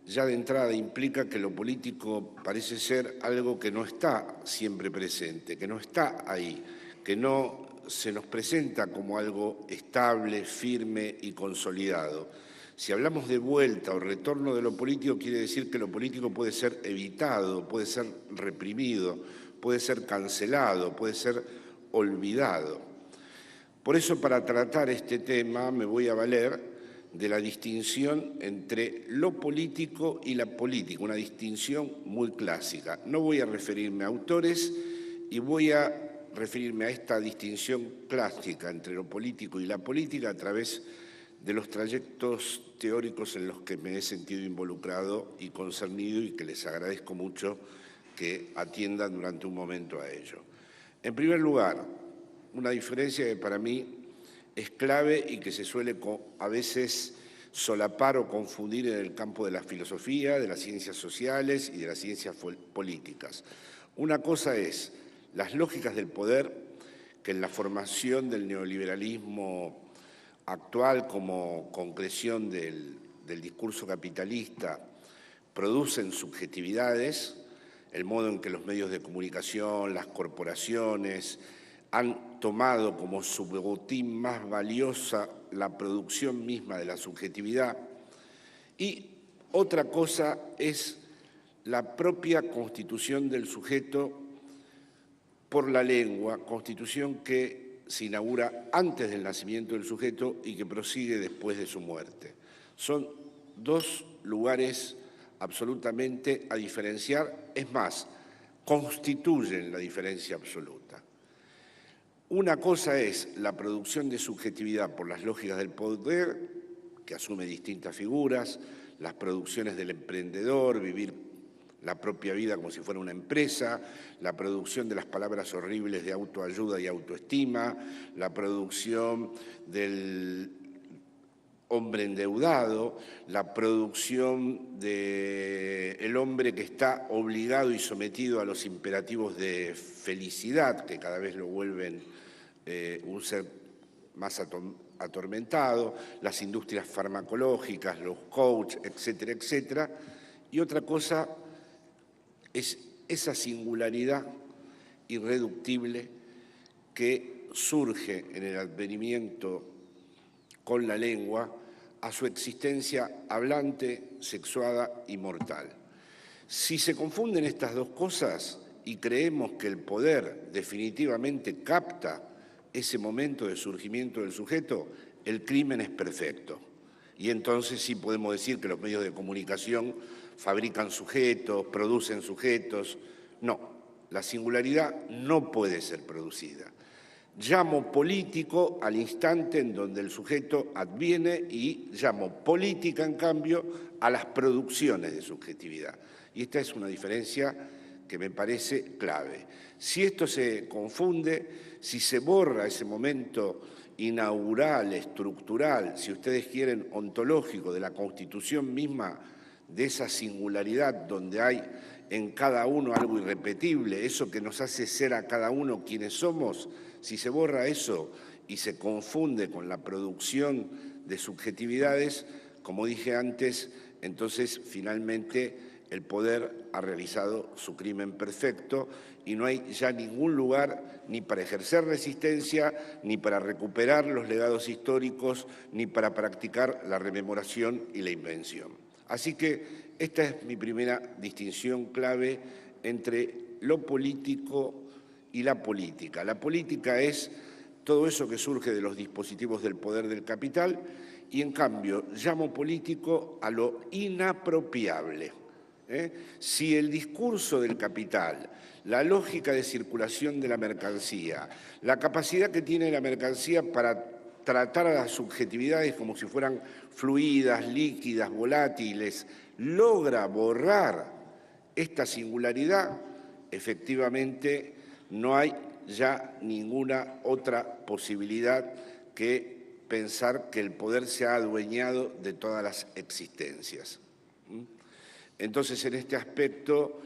ya de entrada implica que lo político parece ser algo que no está siempre presente, que no está ahí, que no se nos presenta como algo estable, firme y consolidado. Si hablamos de vuelta o retorno de lo político, quiere decir que lo político puede ser evitado, puede ser reprimido, puede ser cancelado, puede ser olvidado. Por eso, para tratar este tema, me voy a valer de la distinción entre lo político y la política, una distinción muy clásica. No voy a referirme a autores y voy a referirme a esta distinción clásica entre lo político y la política a través de los trayectos teóricos en los que me he sentido involucrado y concernido y que les agradezco mucho que atiendan durante un momento a ello. En primer lugar, una diferencia que para mí es clave y que se suele a veces solapar o confundir en el campo de la filosofía, de las ciencias sociales y de las ciencias políticas. Una cosa es las lógicas del poder que en la formación del neoliberalismo actual como concreción del discurso capitalista producen subjetividades, el modo en que los medios de comunicación, las corporaciones han tomado como su botín más valiosa la producción misma de la subjetividad. Y otra cosa es la propia constitución del sujeto por la lengua, constitución que se inaugura antes del nacimiento del sujeto y que prosigue después de su muerte. Son dos lugares absolutamente a diferenciar, es más, constituyen la diferencia absoluta. Una cosa es la producción de subjetividad por las lógicas del poder, que asume distintas figuras, las producciones del emprendedor, vivir la propia vida como si fuera una empresa, la producción de las palabras horribles de autoayuda y autoestima, la producción del hombre endeudado, la producción del hombre que está obligado y sometido a los imperativos de felicidad, que cada vez lo vuelven un ser más atormentado, las industrias farmacológicas, los coach, etcétera, etcétera. Y otra cosa es esa singularidad irreductible que surge en el advenimiento con la lengua a su existencia hablante, sexuada y mortal. Si se confunden estas dos cosas y creemos que el poder definitivamente capta ese momento de surgimiento del sujeto, el crimen es perfecto. Y entonces sí podemos decir que los medios de comunicación fabrican sujetos, producen sujetos. No, la singularidad no puede ser producida. Llamo político al instante en donde el sujeto adviene y llamo política, en cambio, a las producciones de subjetividad. Y esta es una diferencia que me parece clave. Si esto se confunde, si se borra ese momento inaugural, estructural, si ustedes quieren, ontológico de la Constitución misma, de esa singularidad donde hay en cada uno algo irrepetible, eso que nos hace ser a cada uno quienes somos, si se borra eso y se confunde con la producción de subjetividades, como dije antes, entonces finalmente el poder ha realizado su crimen perfecto y no hay ya ningún lugar ni para ejercer resistencia, ni para recuperar los legados históricos, ni para practicar la rememoración y la invención. Así que esta es mi primera distinción clave entre lo político y la política. La política es todo eso que surge de los dispositivos del poder del capital y, en cambio, llamo político a lo inapropiable. Si el discurso del capital, la lógica de circulación de la mercancía, la capacidad que tiene la mercancía para tratar a las subjetividades como si fueran fluidas, líquidas, volátiles, logra borrar esta singularidad, efectivamente no hay ya ninguna otra posibilidad que pensar que el poder se ha adueñado de todas las existencias. Entonces, en este aspecto,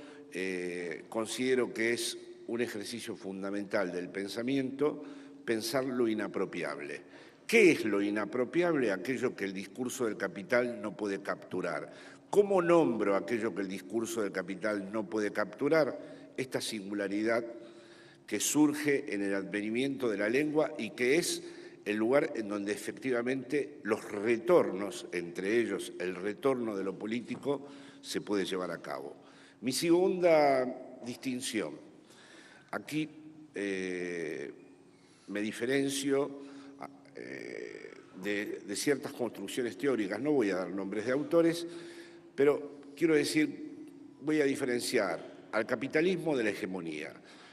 considero que es un ejercicio fundamental del pensamiento pensar lo inapropiable. ¿Qué es lo inapropiable? Aquello que el discurso del capital no puede capturar. ¿Cómo nombro aquello que el discurso del capital no puede capturar? Esta singularidad que surge en el advenimiento de la lengua y que es el lugar en donde efectivamente los retornos, entre ellos el retorno de lo político, se puede llevar a cabo. Mi segunda distinción, aquí me diferencio de ciertas construcciones teóricas, no voy a dar nombres de autores, pero quiero decir, voy a diferenciar al capitalismo de la hegemonía.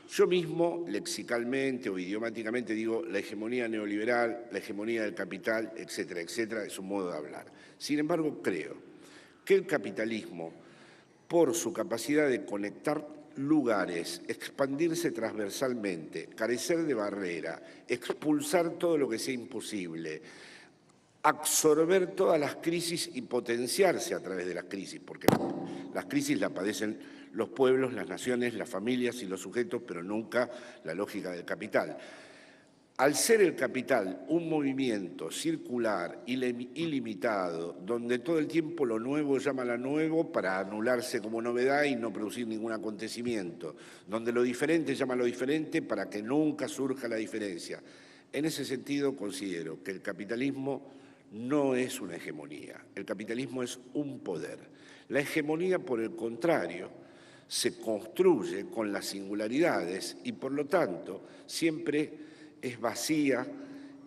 Yo mismo, lexicalmente o idiomáticamente, digo la hegemonía neoliberal, la hegemonía del capital, etcétera, etcétera, es un modo de hablar. Sin embargo, creo que el capitalismo, por su capacidad de conectar lugares, expandirse transversalmente, carecer de barrera, expulsar todo lo que sea imposible, absorber todas las crisis y potenciarse a través de las crisis, porque las crisis las padecen los pueblos, las naciones, las familias y los sujetos, pero nunca la lógica del capital. Al ser el capital un movimiento circular, ilimitado, donde todo el tiempo lo nuevo llama a lo nuevo para anularse como novedad y no producir ningún acontecimiento, donde lo diferente llama a lo diferente para que nunca surja la diferencia. En ese sentido considero que el capitalismo no es una hegemonía, el capitalismo es un poder. La hegemonía, por el contrario, se construye con las singularidades y, por lo tanto, siempre es vacía,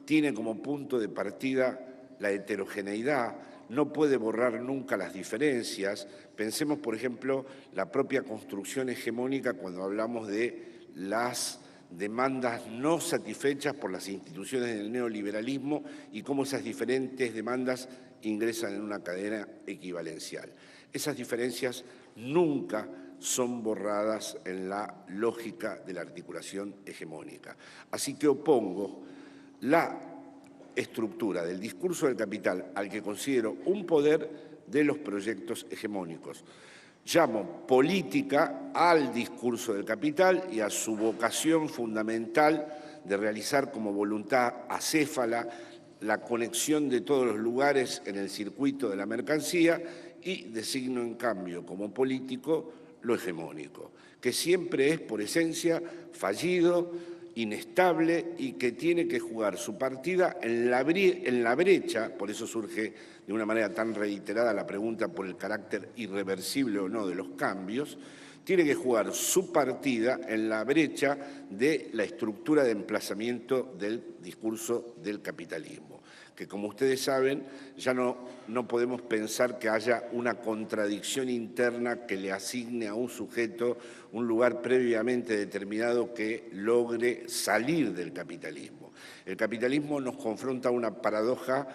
tiene como punto de partida la heterogeneidad, no puede borrar nunca las diferencias. Pensemos, por ejemplo, la propia construcción hegemónica cuando hablamos de las demandas no satisfechas por las instituciones del neoliberalismo y cómo esas diferentes demandas ingresan en una cadena equivalencial. Esas diferencias nunca son borradas en la lógica de la articulación hegemónica. Así que opongo la estructura del discurso del capital al que considero un poder de los proyectos hegemónicos. Llamo política al discurso del capital y a su vocación fundamental de realizar como voluntad acéfala la conexión de todos los lugares en el circuito de la mercancía y designo en cambio como político lo hegemónico, que siempre es por esencia fallido, inestable y que tiene que jugar su partida en la brecha, por eso surge de una manera tan reiterada la pregunta por el carácter irreversible o no de los cambios, tiene que jugar su partida en la brecha de la estructura de emplazamiento del discurso del capitalismo, que como ustedes saben ya no podemos pensar que haya una contradicción interna que le asigne a un sujeto un lugar previamente determinado que logre salir del capitalismo. El capitalismo nos confronta a una paradoja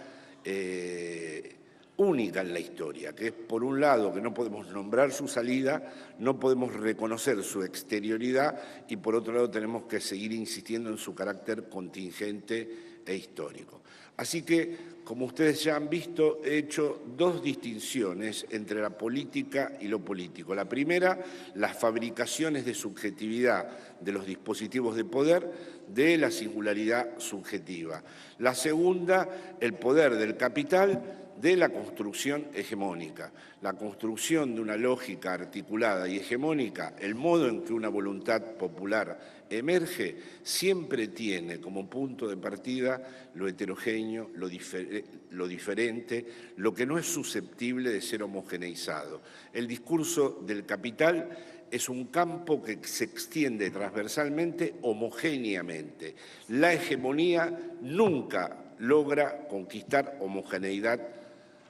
única en la historia, que es, por un lado, que no podemos nombrar su salida, no podemos reconocer su exterioridad y, por otro lado, tenemos que seguir insistiendo en su carácter contingente e histórico. Así que, como ustedes ya han visto, he hecho dos distinciones entre la política y lo político. La primera, las fabricaciones de subjetividad de los dispositivos de poder de la singularidad subjetiva. La segunda, el poder del capital de la construcción hegemónica. La construcción de una lógica articulada y hegemónica, el modo en que una voluntad popular emerge, siempre tiene como punto de partida lo heterogéneo, lo diferente, lo que no es susceptible de ser homogeneizado. El discurso del capital es un campo que se extiende transversalmente, homogéneamente. La hegemonía nunca logra conquistar homogeneidad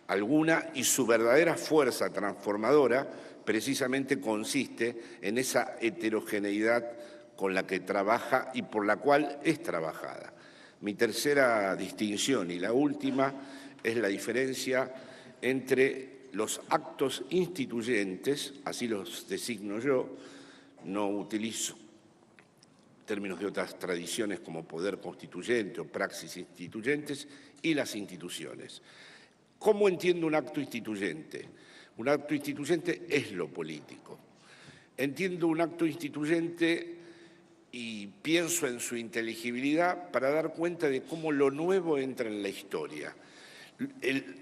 alguna y su verdadera fuerza transformadora precisamente consiste en esa heterogeneidad con la que trabaja y por la cual es trabajada. Mi tercera distinción y la última es la diferencia entre los actos instituyentes, así los designo yo, no utilizo términos de otras tradiciones como poder constituyente o praxis instituyentes, y las instituciones. ¿Cómo entiendo un acto instituyente? Un acto instituyente es lo político. Entiendo un acto instituyente y pienso en su inteligibilidad para dar cuenta de cómo lo nuevo entra en la historia.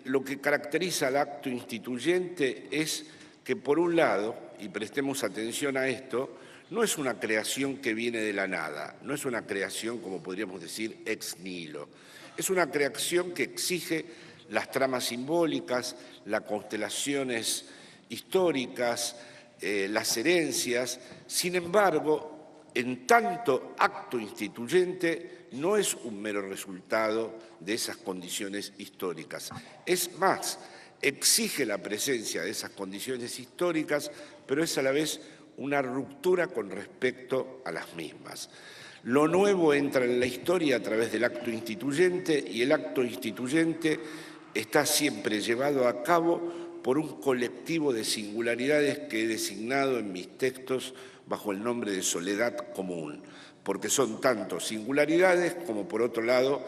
Lo que caracteriza al acto instituyente es que, por un lado, y prestemos atención a esto, no es una creación que viene de la nada, no es una creación, como podríamos decir, ex nihilo. Es una creación que exige las tramas simbólicas, las constelaciones históricas, las herencias. Sin embargo, en tanto acto instituyente, no es un mero resultado de esas condiciones históricas. Es más, exige la presencia de esas condiciones históricas, pero es a la vez una ruptura con respecto a las mismas. Lo nuevo entra en la historia a través del acto instituyente y el acto instituyente está siempre llevado a cabo por un colectivo de singularidades que he designado en mis textos bajo el nombre de soledad común, porque son tanto singularidades como, por otro lado,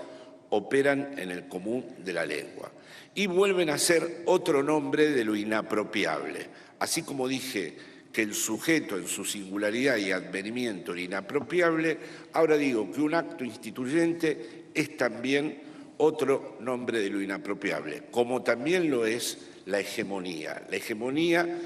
operan en el común de la lengua. Y vuelven a ser otro nombre de lo inapropiable. Así como dije que el sujeto en su singularidad y advenimiento era inapropiable, ahora digo que un acto instituyente es también otro nombre de lo inapropiable, como también lo es la hegemonía. La hegemonía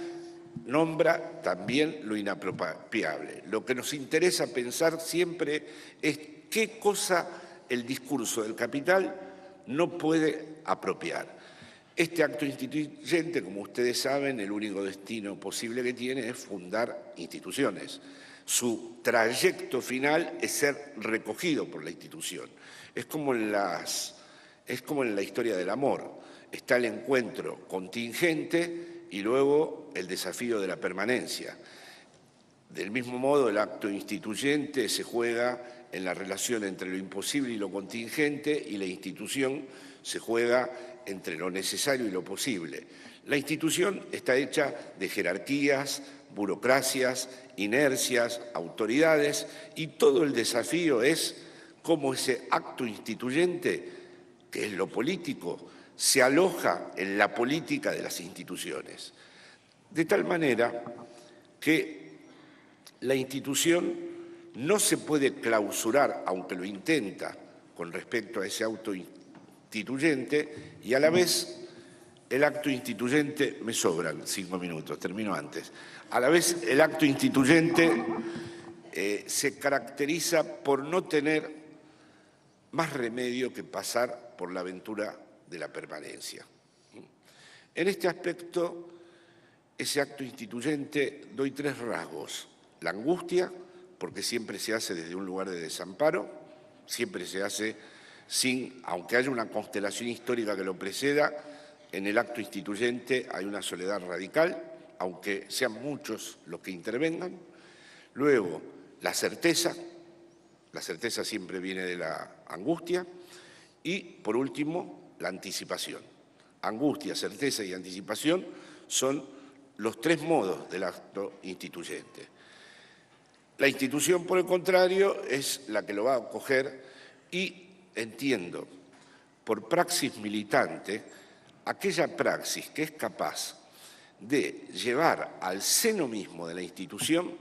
nombra también lo inapropiable. Lo que nos interesa pensar siempre es qué cosa el discurso del capital no puede apropiar. Este acto instituyente, como ustedes saben, el único destino posible que tiene es fundar instituciones. Su trayecto final es ser recogido por la institución. Es como en la historia del amor. está el encuentro contingente y luego el desafío de la permanencia. Del mismo modo, el acto instituyente se juega en la relación entre lo imposible y lo contingente, y la institución se juega entre lo necesario y lo posible. La institución está hecha de jerarquías, burocracias, inercias, autoridades, y todo el desafío es cómo ese acto instituyente, que es lo político, se aloja en la política de las instituciones. De tal manera que la institución no se puede clausurar, aunque lo intenta, con respecto a ese acto instituyente, y a la vez el acto instituyente, me sobran 5 minutos, termino antes, a la vez el acto instituyente se caracteriza por no tener más remedio que pasar por la aventura de la permanencia. En este aspecto, ese acto instituyente doy 3 rasgos. La angustia, porque siempre se hace desde un lugar de desamparo, siempre se hace sin, aunque haya una constelación histórica que lo preceda, en el acto instituyente hay una soledad radical, aunque sean muchos los que intervengan. Luego, la certeza siempre viene de la angustia. Y, por último, la anticipación. Angustia, certeza y anticipación son los 3 modos del acto instituyente. La institución, por el contrario, es la que lo va a acoger y entiendo, por praxis militante, aquella praxis que es capaz de llevar al seno mismo de la institución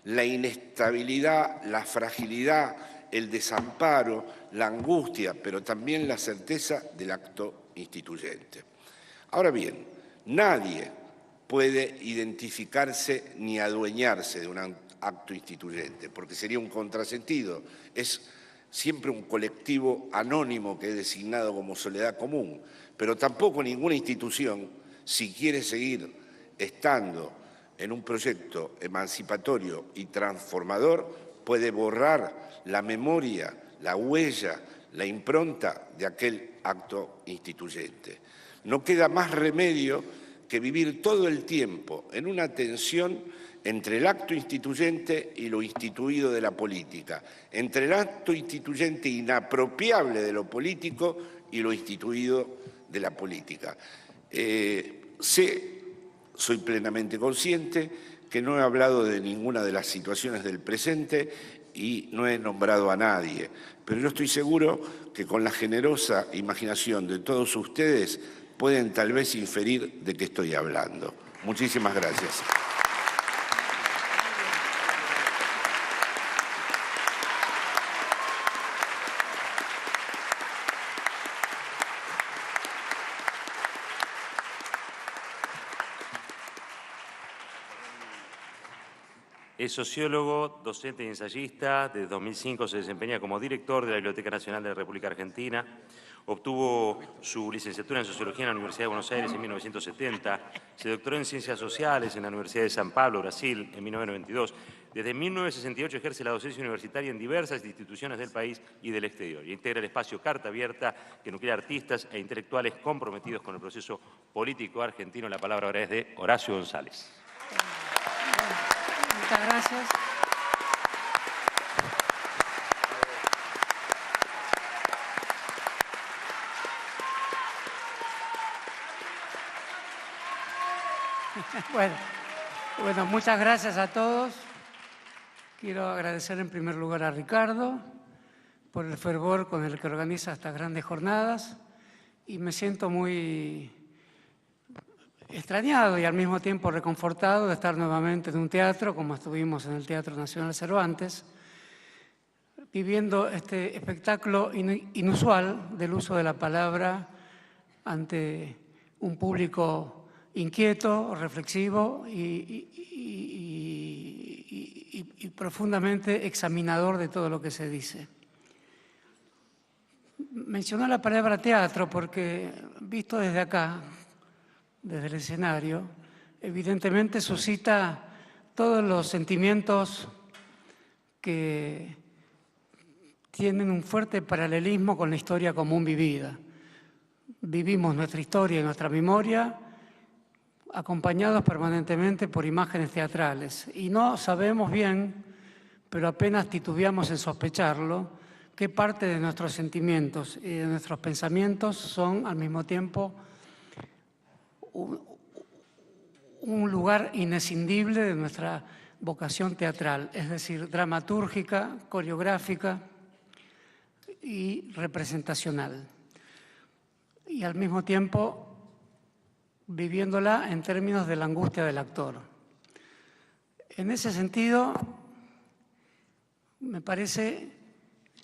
la inestabilidad, la fragilidad, el desamparo, la angustia, pero también la certeza del acto instituyente. Ahora bien, nadie puede identificarse ni adueñarse de un acto instituyente, porque sería un contrasentido. Es siempre un colectivo anónimo que es designado como soledad común, pero tampoco ninguna institución, si quiere seguir estando en un proyecto emancipatorio y transformador, puede borrar la memoria, la huella, la impronta de aquel acto instituyente. No queda más remedio que vivir todo el tiempo en una tensión entre el acto instituyente y lo instituido de la política, entre el acto instituyente inapropiable de lo político y lo instituido de la política. Soy plenamente consciente que no he hablado de ninguna de las situaciones del presente y no he nombrado a nadie, pero yo estoy seguro que con la generosa imaginación de todos ustedes pueden tal vez inferir de qué estoy hablando. Muchísimas gracias. Es sociólogo, docente y ensayista. Desde 2005 se desempeña como director de la Biblioteca Nacional de la República Argentina. Obtuvo su licenciatura en Sociología en la Universidad de Buenos Aires en 1970. Se doctoró en Ciencias Sociales en la Universidad de San Pablo, Brasil, en 1992. Desde 1968 ejerce la docencia universitaria en diversas instituciones del país y del exterior. Y integra el espacio Carta Abierta, que nuclea artistas e intelectuales comprometidos con el proceso político argentino. La palabra ahora es de Horacio González. Muchas gracias. Bueno, muchas gracias a todos. Quiero agradecer en primer lugar a Ricardo por el fervor con el que organiza estas grandes jornadas y me siento muy extrañado y al mismo tiempo reconfortado de estar nuevamente en un teatro, como estuvimos en el Teatro Nacional Cervantes, viviendo este espectáculo inusual del uso de la palabra ante un público inquieto, reflexivo y profundamente examinador de todo lo que se dice. Mencioné la palabra teatro porque, visto desde acá, desde el escenario, evidentemente suscita todos los sentimientos que tienen un fuerte paralelismo con la historia común vivida. vivimos nuestra historia y nuestra memoria acompañados permanentemente por imágenes teatrales. Y no sabemos bien, pero apenas titubeamos en sospecharlo, qué parte de nuestros sentimientos y de nuestros pensamientos son al mismo tiempo un lugar inescindible de nuestra vocación teatral, es decir, dramatúrgica, coreográfica y representacional. Y al mismo tiempo viviéndola en términos de la angustia del actor. En ese sentido, me parece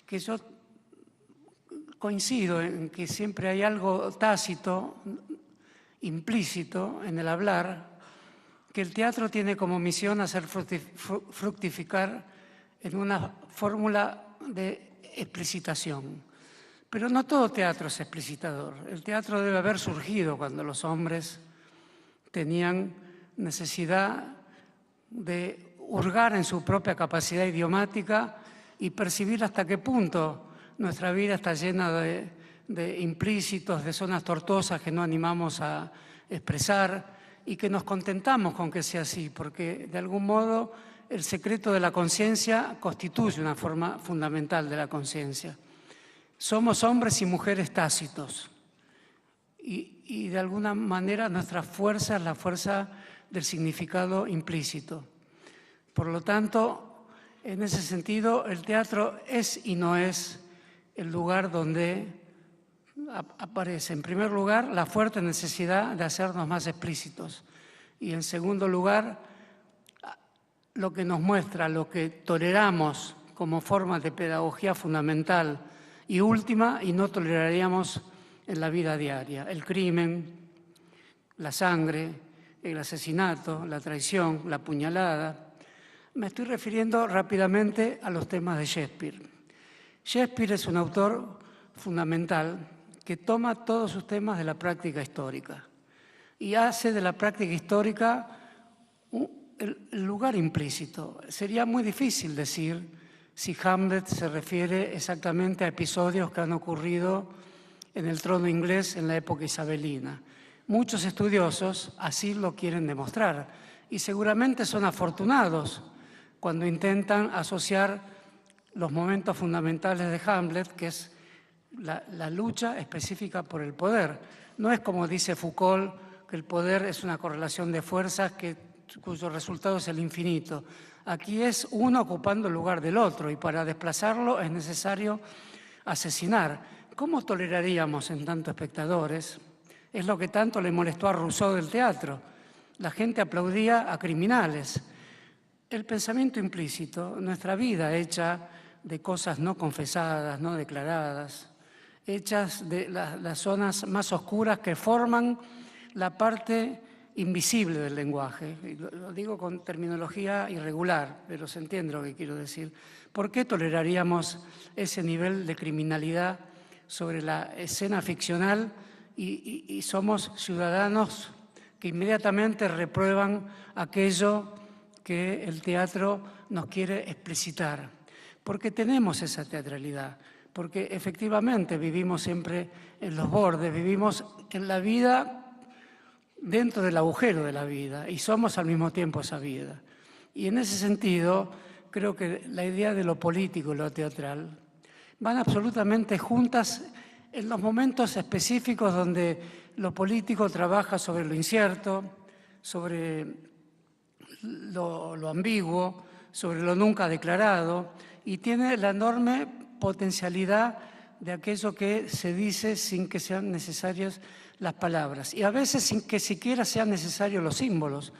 que yo coincido en que siempre hay algo tácito, implícito en el hablar, que el teatro tiene como misión hacer fructificar en una fórmula de explicitación. Pero no todo teatro es explicitador. El teatro debe haber surgido cuando los hombres tenían necesidad de hurgar en su propia capacidad idiomática y percibir hasta qué punto nuestra vida está llena de implícitos, de zonas tortuosas que no animamos a expresar y que nos contentamos con que sea así, porque de algún modo el secreto de la conciencia constituye una forma fundamental de la conciencia. Somos hombres y mujeres tácitos y de alguna manera nuestra fuerza es la fuerza del significado implícito. Por lo tanto, en ese sentido, el teatro es y no es el lugar donde aparece, en primer lugar, la fuerte necesidad de hacernos más explícitos y, en segundo lugar, lo que nos muestra, lo que toleramos como forma de pedagogía fundamental y última y no toleraríamos en la vida diaria: el crimen, la sangre, el asesinato, la traición, la puñalada. Me estoy refiriendo rápidamente a los temas de Shakespeare. Shakespeare es un autor fundamental que toma todos sus temas de la práctica histórica y hace de la práctica histórica el lugar implícito. Sería muy difícil decir si Hamlet se refiere exactamente a episodios que han ocurrido en el trono inglés en la época isabelina. Muchos estudiosos así lo quieren demostrar y seguramente son afortunados cuando intentan asociar los momentos fundamentales de Hamlet, que es la lucha específica por el poder. No es como dice Foucault, que el poder es una correlación de fuerzas cuyo resultado es el infinito. Aquí es uno ocupando el lugar del otro y para desplazarlo es necesario asesinar. ¿Cómo toleraríamos en tantos espectadores? Es lo que tanto le molestó a Rousseau del teatro. La gente aplaudía a criminales. El pensamiento implícito, nuestra vida hecha de cosas no confesadas, no declaradas, hechas de las zonas más oscuras que forman la parte invisible del lenguaje. Y lo digo con terminología irregular, pero se entiende lo que quiero decir. ¿Por qué toleraríamos ese nivel de criminalidad sobre la escena ficcional y somos ciudadanos que inmediatamente reprueban aquello que el teatro nos quiere explicitar? Porque tenemos esa teatralidad, porque efectivamente vivimos siempre en los bordes, vivimos en la vida dentro del agujero de la vida y somos al mismo tiempo esa vida. Y en ese sentido, creo que la idea de lo político y lo teatral van absolutamente juntas en los momentos específicos donde lo político trabaja sobre lo incierto, sobre lo ambiguo, sobre lo nunca declarado, y tiene la enorme potencialidad de aquello que se dice sin que sean necesarias las palabras, y a veces sin que siquiera sean necesarios los símbolos.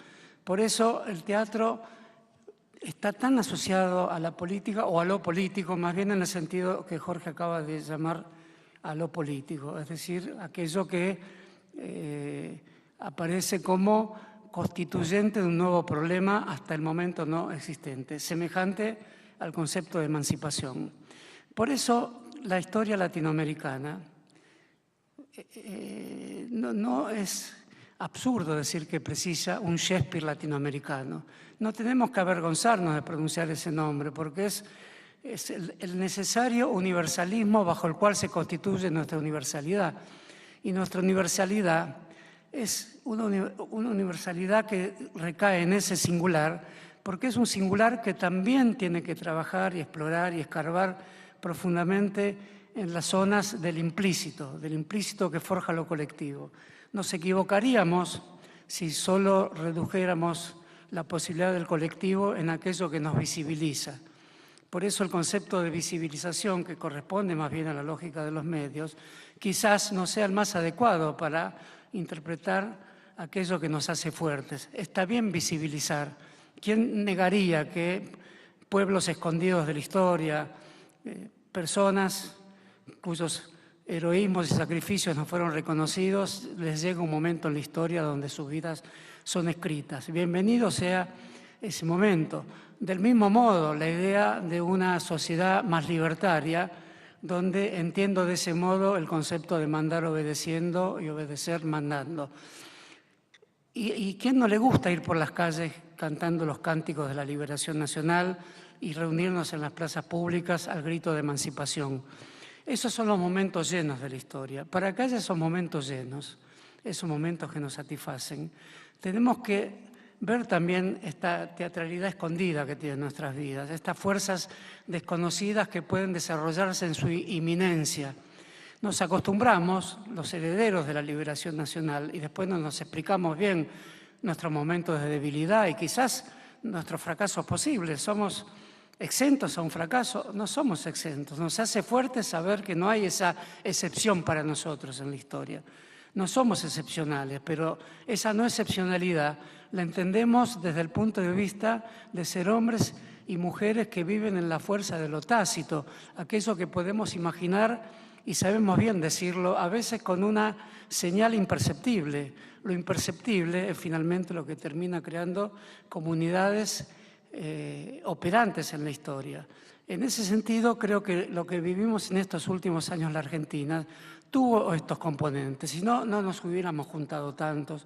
Por eso el teatro está tan asociado a la política o a lo político, más bien en el sentido que Jorge acaba de llamar a lo político, es decir, aquello que aparece como constituyente de un nuevo problema hasta el momento no existente, semejante al concepto de emancipación. Por eso la historia latinoamericana no es absurdo decir que precisa un Shakespeare latinoamericano. No tenemos que avergonzarnos de pronunciar ese nombre porque es el necesario universalismo bajo el cual se constituye nuestra universalidad. Y nuestra universalidad es una universalidad que recae en ese singular, porque es un singular que también tiene que trabajar y explorar y escarbar profundamente en las zonas del implícito que forja lo colectivo. Nos equivocaríamos si solo redujéramos la posibilidad del colectivo en aquello que nos visibiliza. Por eso el concepto de visibilización, que corresponde más bien a la lógica de los medios, quizás no sea el más adecuado para interpretar aquello que nos hace fuertes. Está bien visibilizar. ¿Quién negaría que pueblos escondidos de la historia, personas cuyos heroísmos y sacrificios no fueron reconocidos, les llega un momento en la historia donde sus vidas son escritas? Bienvenido sea ese momento. Del mismo modo, la idea de una sociedad más libertaria, donde entiendo de ese modo el concepto de mandar obedeciendo y obedecer mandando. ¿Y quién no le gusta ir por las calles cantando los cánticos de la liberación nacional y reunirnos en las plazas públicas al grito de emancipación? Esos son los momentos llenos de la historia. Para que haya esos momentos llenos, esos momentos que nos satisfacen, tenemos que ver también esta teatralidad escondida que tienen nuestras vidas, estas fuerzas desconocidas que pueden desarrollarse en su inminencia. Nos acostumbramos, los herederos de la liberación nacional, y después no nos explicamos bien nuestros momentos de debilidad y quizás nuestros fracasos posibles. ¿Somos exentos a un fracaso? No somos exentos. Nos hace fuertes saber que no hay esa excepción para nosotros en la historia. No somos excepcionales, pero esa no excepcionalidad la entendemos desde el punto de vista de ser hombres y mujeres que viven en la fuerza de lo tácito, aquello que podemos imaginar y sabemos bien decirlo, a veces con una señal imperceptible. Lo imperceptible es finalmente lo que termina creando comunidades operantes en la historia. En ese sentido, creo que lo que vivimos en estos últimos años en la Argentina tuvo estos componentes. Si no, no nos hubiéramos juntado tantos.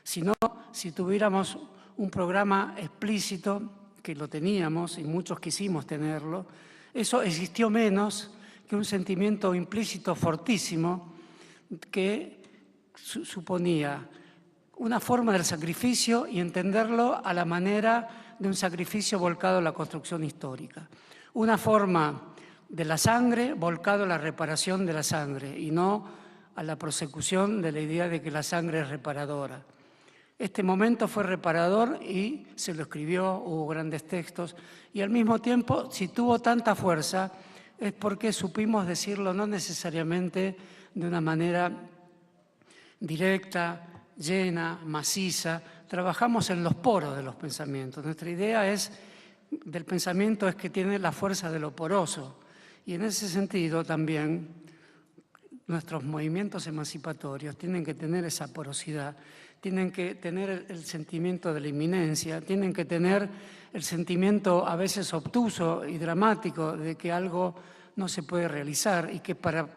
Si tuviéramos un programa explícito, que lo teníamos y muchos quisimos tenerlo, eso existió menos que un sentimiento implícito fortísimo que suponía una forma del sacrificio y entenderlo a la manera de un sacrificio volcado a la construcción histórica. Una forma de la sangre volcado a la reparación de la sangre y no a la prosecución de la idea de que la sangre es reparadora. Este momento fue reparador y se lo escribió, hubo grandes textos, y al mismo tiempo, si tuvo tanta fuerza, es porque supimos decirlo no necesariamente de una manera directa, llena, maciza. Trabajamos en los poros de los pensamientos. Nuestra idea del pensamiento es que tiene la fuerza de lo poroso. Y en ese sentido también nuestros movimientos emancipatorios tienen que tener esa porosidad, tienen que tener el sentimiento de la inminencia, tienen que tener el sentimiento a veces obtuso y dramático de que algo no se puede realizar y que para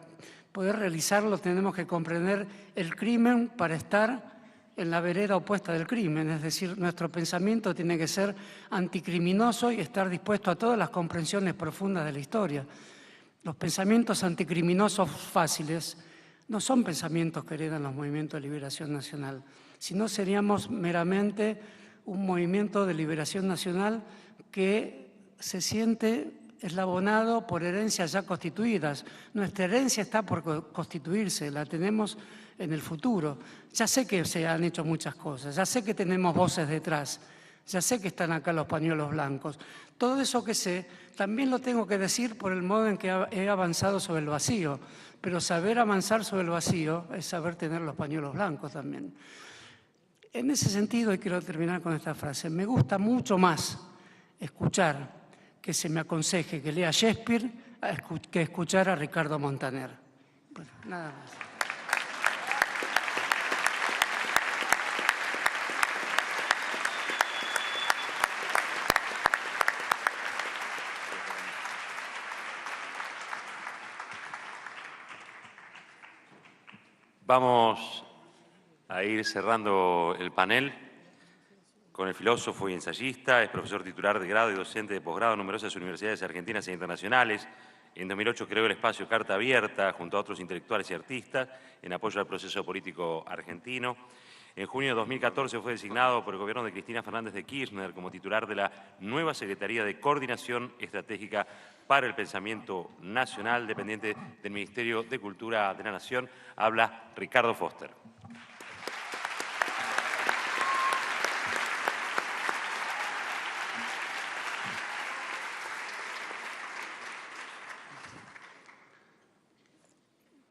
poder realizarlo tenemos que comprender el crimen para estar en la vereda opuesta del crimen, es decir, nuestro pensamiento tiene que ser anticriminoso y estar dispuesto a todas las comprensiones profundas de la historia. Los pensamientos anticriminosos fáciles no son pensamientos que heredan los movimientos de liberación nacional, sino seríamos meramente un movimiento de liberación nacional que se siente eslabonado por herencias ya constituidas. Nuestra herencia está por constituirse, la tenemos en el futuro. Ya sé que se han hecho muchas cosas, ya sé que tenemos voces detrás, ya sé que están acá los pañuelos blancos. Todo eso que sé, también lo tengo que decir por el modo en que he avanzado sobre el vacío, pero saber avanzar sobre el vacío es saber tener los pañuelos blancos también. En ese sentido, y quiero terminar con esta frase, me gusta mucho más escuchar que se me aconseje que lea Shakespeare que escuchar a Ricardo Montaner. Bueno, nada más. Vamos a ir cerrando el panel. con el filósofo y ensayista, es profesor titular de grado y docente de posgrado en numerosas universidades argentinas e internacionales. En 2008 creó el espacio Carta Abierta junto a otros intelectuales y artistas en apoyo al proceso político argentino. En junio de 2014 fue designado por el gobierno de Cristina Fernández de Kirchner como titular de la nueva Secretaría de Coordinación Estratégica para el Pensamiento Nacional, dependiente del Ministerio de Cultura de la Nación. Habla Ricardo Foster.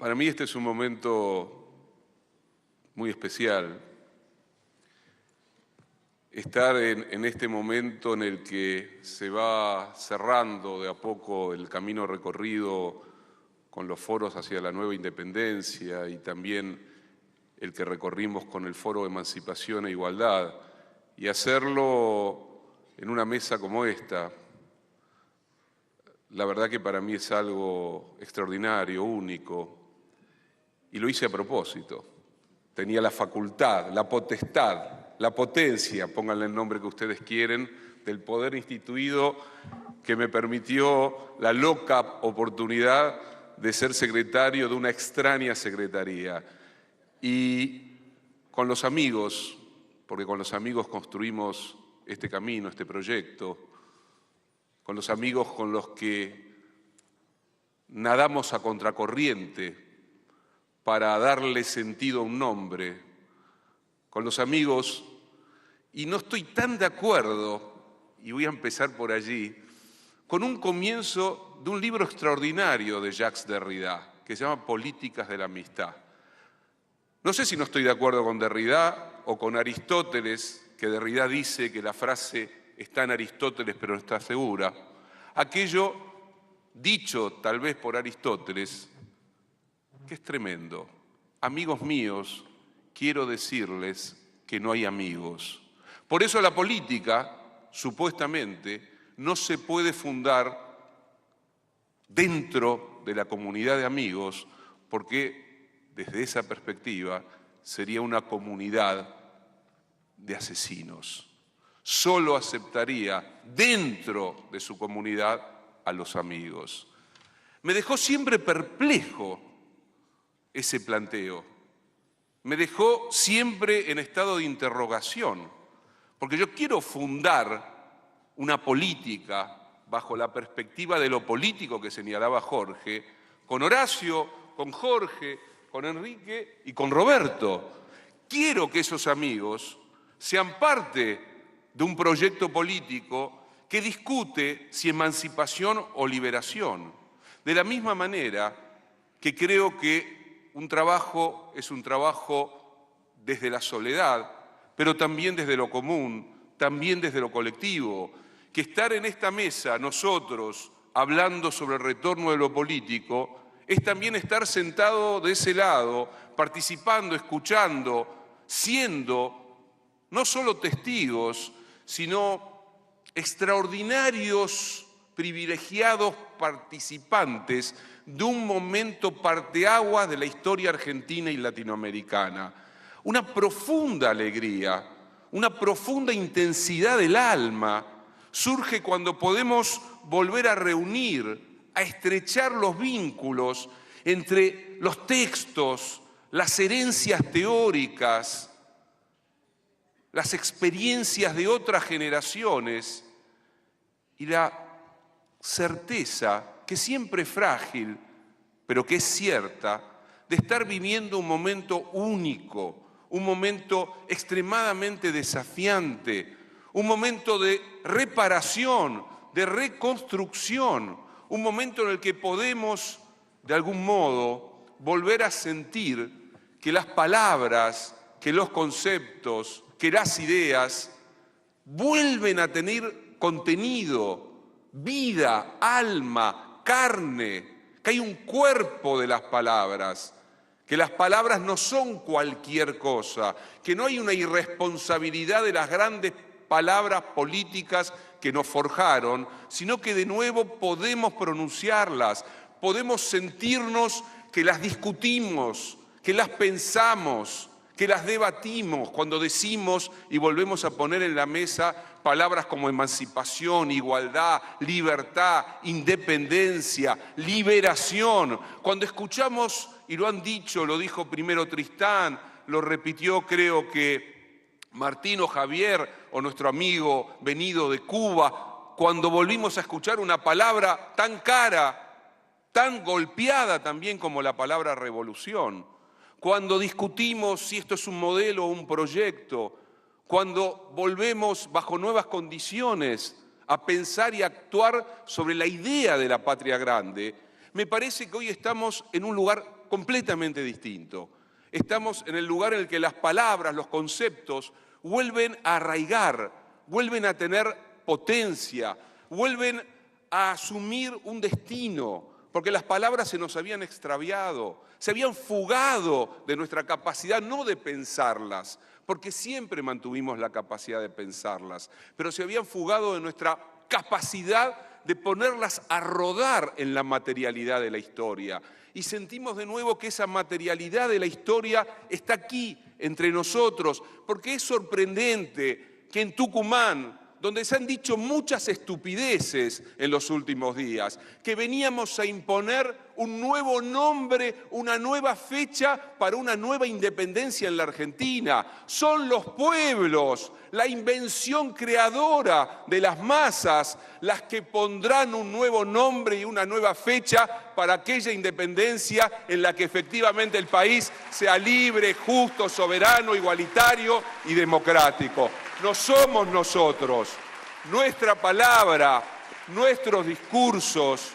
Para mí este es un momento muy especial. Estar en este momento en el que se va cerrando de a poco el camino recorrido con los foros hacia la nueva independencia y también el que recorrimos con el Foro de Emancipación e Igualdad, y hacerlo en una mesa como esta, la verdad que para mí es algo extraordinario, único. Y lo hice a propósito. Tenía la facultad, la potestad, la potencia, pónganle el nombre que ustedes quieren, del poder instituido que me permitió la loca oportunidad de ser secretario de una extraña secretaría. Y con los amigos, porque con los amigos construimos este camino, este proyecto, con los amigos con los que nadamos a contracorriente para darle sentido a un nombre, con los amigos, y no estoy tan de acuerdo, y voy a empezar por allí, con un comienzo de un libro extraordinario de Jacques Derrida, que se llama Políticas de la Amistad. No sé si no estoy de acuerdo con Derrida o con Aristóteles, que Derrida dice que la frase está en Aristóteles pero no está segura. Aquello dicho tal vez por Aristóteles, que es tremendo. Amigos míos, quiero decirles que no hay amigos. Por eso la política, supuestamente, no se puede fundar dentro de la comunidad de amigos, porque desde esa perspectiva sería una comunidad de asesinos. Solo aceptaría dentro de su comunidad a los amigos. Me dejó siempre perplejo ese planteo. Me dejó siempre en estado de interrogación, porque yo quiero fundar una política bajo la perspectiva de lo político que señalaba Jorge, con Horacio, con Jorge, con Enrique y con Roberto. Quiero que esos amigos sean parte de un proyecto político que discute si emancipación o liberación. De la misma manera que creo que un trabajo es un trabajo desde la soledad, pero también desde lo común, también desde lo colectivo, que estar en esta mesa nosotros hablando sobre el retorno de lo político es también estar sentado de ese lado, participando, escuchando, siendo no solo testigos, sino extraordinarios, privilegiados participantes de un momento parteaguas de la historia argentina y latinoamericana. Una profunda alegría, una profunda intensidad del alma surge cuando podemos volver a reunir, a estrechar los vínculos entre los textos, las herencias teóricas, las experiencias de otras generaciones y la certeza, que siempre es frágil, pero que es cierta, de estar viviendo un momento único, un momento extremadamente desafiante, un momento de reparación, de reconstrucción, un momento en el que podemos, de algún modo, volver a sentir que las palabras, que los conceptos, que las ideas vuelven a tener contenido, vida, alma, carne, que hay un cuerpo de las palabras, que las palabras no son cualquier cosa, que no hay una irresponsabilidad de las grandes palabras políticas que nos forjaron, sino que de nuevo podemos pronunciarlas, podemos sentirnos que las discutimos, que las pensamos, que las debatimos cuando decimos y volvemos a poner en la mesa palabras como emancipación, igualdad, libertad, independencia, liberación. Cuando escuchamos, y lo han dicho, lo dijo primero Tristán, lo repitió creo que Martín o Javier o nuestro amigo venido de Cuba, cuando volvimos a escuchar una palabra tan cara, tan golpeada también como la palabra revolución, cuando discutimos si esto es un modelo o un proyecto, cuando volvemos bajo nuevas condiciones a pensar y actuar sobre la idea de la patria grande, me parece que hoy estamos en un lugar completamente distinto. Estamos en el lugar en el que las palabras, los conceptos, vuelven a arraigar, vuelven a tener potencia, vuelven a asumir un destino, porque las palabras se nos habían extraviado, se habían fugado de nuestra capacidad no de pensarlas, porque siempre mantuvimos la capacidad de pensarlas, pero se habían fugado de nuestra capacidad de ponerlas a rodar en la materialidad de la historia. Y sentimos de nuevo que esa materialidad de la historia está aquí, entre nosotros, porque es sorprendente que en Tucumán, donde se han dicho muchas estupideces en los últimos días, que veníamos a imponer un nuevo nombre, una nueva fecha para una nueva independencia en la Argentina. Son los pueblos, la invención creadora de las masas, las que pondrán un nuevo nombre y una nueva fecha para aquella independencia en la que efectivamente el país sea libre, justo, soberano, igualitario y democrático. No somos nosotros, nuestra palabra, nuestros discursos,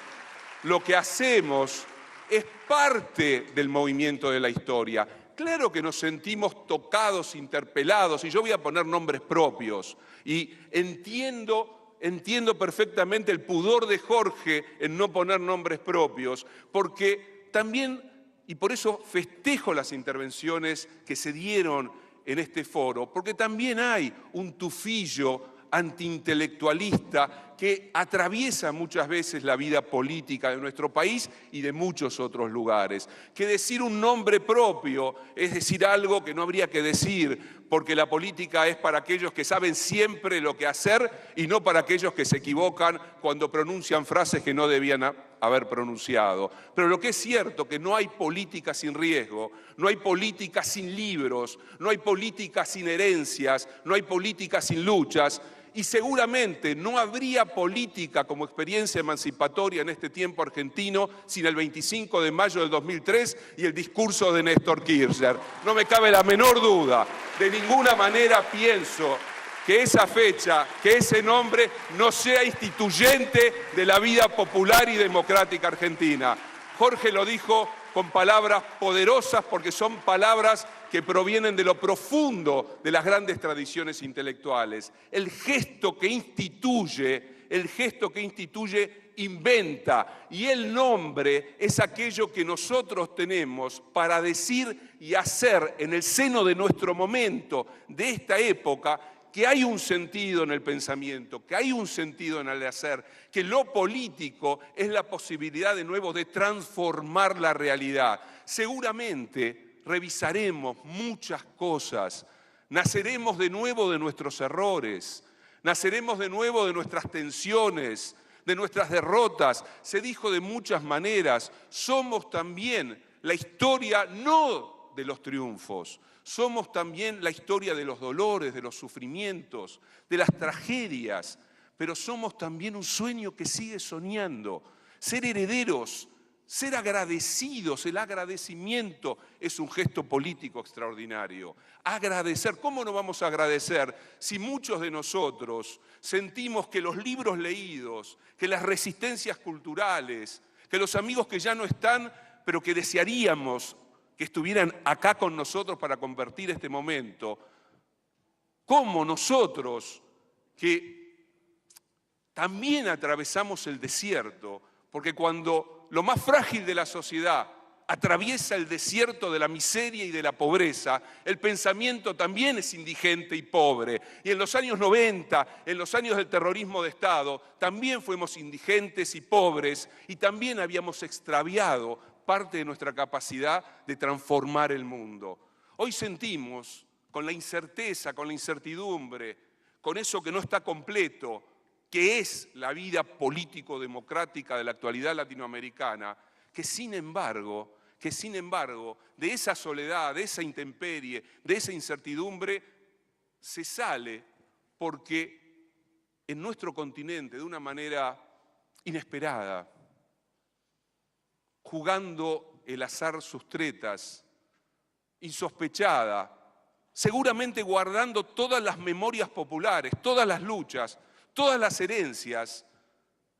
lo que hacemos es parte del movimiento de la historia. Claro que nos sentimos tocados, interpelados, y yo voy a poner nombres propios, y entiendo perfectamente el pudor de Jorge en no poner nombres propios, porque también, y por eso festejo las intervenciones que se dieron en este foro, porque también hay un tufillo antiintelectualista que atraviesa muchas veces la vida política de nuestro país y de muchos otros lugares. Que decir un nombre propio es decir algo que no habría que decir, porque la política es para aquellos que saben siempre lo que hacer y no para aquellos que se equivocan cuando pronuncian frases que no debían haber pronunciado. Pero lo que es cierto que no hay política sin riesgo, no hay política sin libros, no hay política sin herencias, no hay política sin luchas, y seguramente no habría política como experiencia emancipatoria en este tiempo argentino sin el 25 de mayo del 2003 y el discurso de Néstor Kirchner. No me cabe la menor duda, de ninguna manera pienso que esa fecha, que ese nombre no sea instituyente de la vida popular y democrática argentina. Jorge lo dijo con palabras poderosas porque son palabras que provienen de lo profundo de las grandes tradiciones intelectuales. El gesto que instituye inventa, y el nombre es aquello que nosotros tenemos para decir y hacer en el seno de nuestro momento, de esta época, que hay un sentido en el pensamiento, que hay un sentido en el hacer, que lo político es la posibilidad de nuevo de transformar la realidad. Seguramente revisaremos muchas cosas, naceremos de nuevo de nuestros errores, naceremos de nuevo de nuestras tensiones, de nuestras derrotas. Se dijo de muchas maneras, somos también la historia no de los triunfos, somos también la historia de los dolores, de los sufrimientos, de las tragedias, pero somos también un sueño que sigue soñando, ser herederos, ser agradecidos. El agradecimiento es un gesto político extraordinario. Agradecer, ¿cómo no vamos a agradecer si muchos de nosotros sentimos que los libros leídos, que las resistencias culturales, que los amigos que ya no están, pero que desearíamos que estuvieran acá con nosotros para compartir este momento, como nosotros que también atravesamos el desierto, porque cuando lo más frágil de la sociedad atraviesa el desierto de la miseria y de la pobreza, el pensamiento también es indigente y pobre. Y en los años 90, en los años del terrorismo de Estado, también fuimos indigentes y pobres y también habíamos extraviado parte de nuestra capacidad de transformar el mundo. Hoy sentimos, con la incerteza, con la incertidumbre, con eso que no está completo, que es la vida político-democrática de la actualidad latinoamericana, que sin embargo, de esa soledad, de esa intemperie, de esa incertidumbre, se sale porque en nuestro continente, de una manera inesperada, jugando el azar sus tretas, insospechada, seguramente guardando todas las memorias populares, todas las luchas, todas las herencias,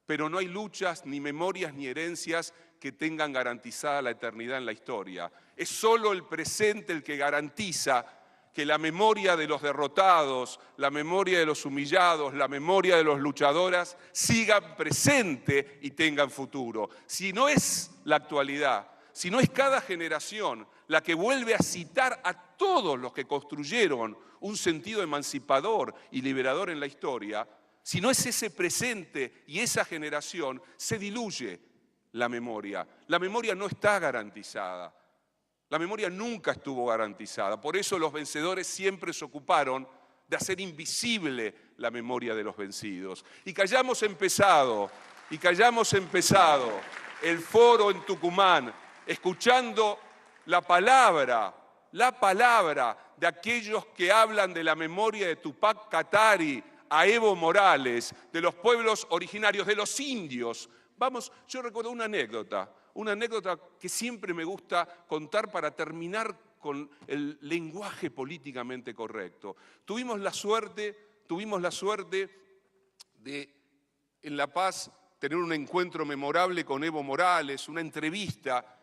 pero no hay luchas, ni memorias, ni herencias que tengan garantizada la eternidad en la historia. Es solo el presente el que garantiza que la memoria de los derrotados, la memoria de los humillados, la memoria de los luchadoras sigan presente y tengan futuro. Si no es la actualidad, si no es cada generación la que vuelve a citar a todos los que construyeron un sentido emancipador y liberador en la historia, si no es ese presente y esa generación, se diluye la memoria. La memoria no está garantizada. La memoria nunca estuvo garantizada. Por eso los vencedores siempre se ocuparon de hacer invisible la memoria de los vencidos. Y que hayamos empezado el foro en Tucumán, escuchando la palabra de aquellos que hablan de la memoria de Tupac Katari, a Evo Morales, de los pueblos originarios, de los indios. Yo recuerdo una anécdota que siempre me gusta contar para terminar con el lenguaje políticamente correcto. Tuvimos la suerte de, en La Paz, tener un encuentro memorable con Evo Morales, una entrevista,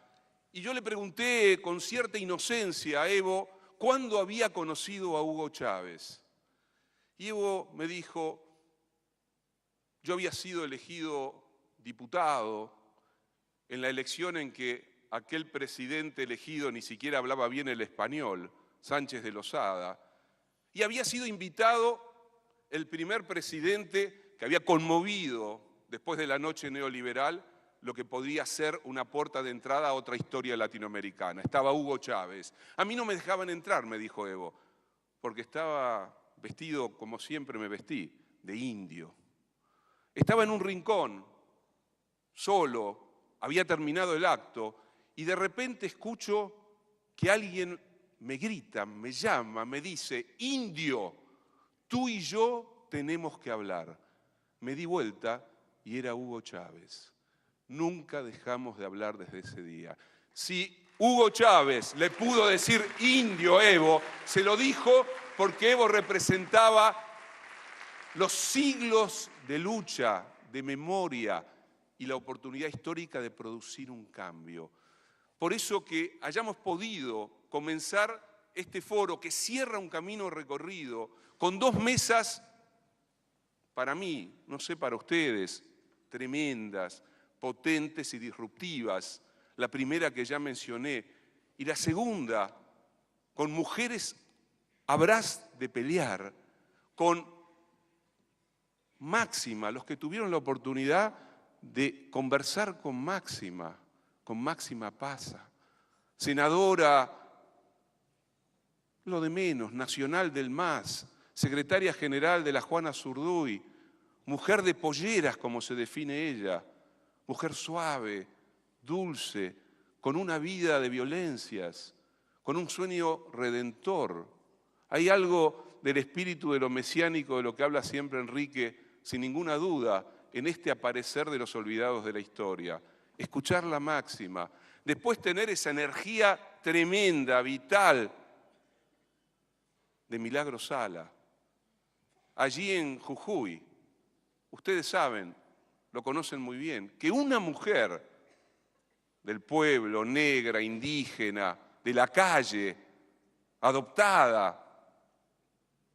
y yo le pregunté con cierta inocencia a Evo cuándo había conocido a Hugo Chávez. Y Evo me dijo, yo había sido elegido diputado en la elección en que aquel presidente elegido ni siquiera hablaba bien el español, Sánchez de Lozada, y había sido invitado el primer presidente que había conmovido, después de la noche neoliberal, lo que podría ser una puerta de entrada a otra historia latinoamericana. Estaba Hugo Chávez. A mí no me dejaban entrar, me dijo Evo, porque estaba vestido como siempre me vestí, de indio. Estaba en un rincón, solo, había terminado el acto, y de repente escucho que alguien me grita, me llama, me dice, indio, tú y yo tenemos que hablar. Me di vuelta y era Hugo Chávez. Nunca dejamos de hablar desde ese día. Si Hugo Chávez le pudo decir indio a Evo, se lo dijo porque Evo representaba los siglos de lucha, de memoria y la oportunidad histórica de producir un cambio. Por eso que hayamos podido comenzar este foro que cierra un camino recorrido con dos mesas, para mí, no sé para ustedes, tremendas, potentes y disruptivas. La primera que ya mencioné y la segunda con mujeres habrás de pelear, con Máxima, los que tuvieron la oportunidad de conversar con Máxima Pasa, senadora, lo de menos, nacional del MAS, secretaria general de la Juana Zurduy, mujer de polleras como se define ella, mujer suave, dulce, con una vida de violencias, con un sueño redentor. Hay algo del espíritu de lo mesiánico de lo que habla siempre Enrique, sin ninguna duda, en este aparecer de los olvidados de la historia. Escuchar la Máxima, después tener esa energía tremenda, vital, de Milagro Sala. Allí en Jujuy, ustedes saben, lo conocen muy bien, que una mujer del pueblo, negra, indígena, de la calle, adoptada,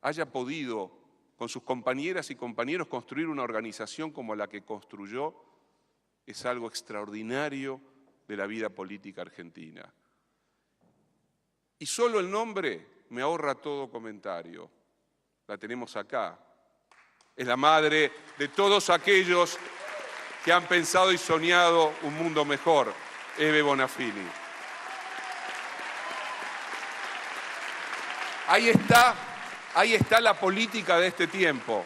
haya podido, con sus compañeras y compañeros, construir una organización como la que construyó, es algo extraordinario de la vida política argentina. Y solo el nombre me ahorra todo comentario. La tenemos acá. Es la madre de todos aquellos que han pensado y soñado un mundo mejor, Eve Bonafini. Ahí está la política de este tiempo.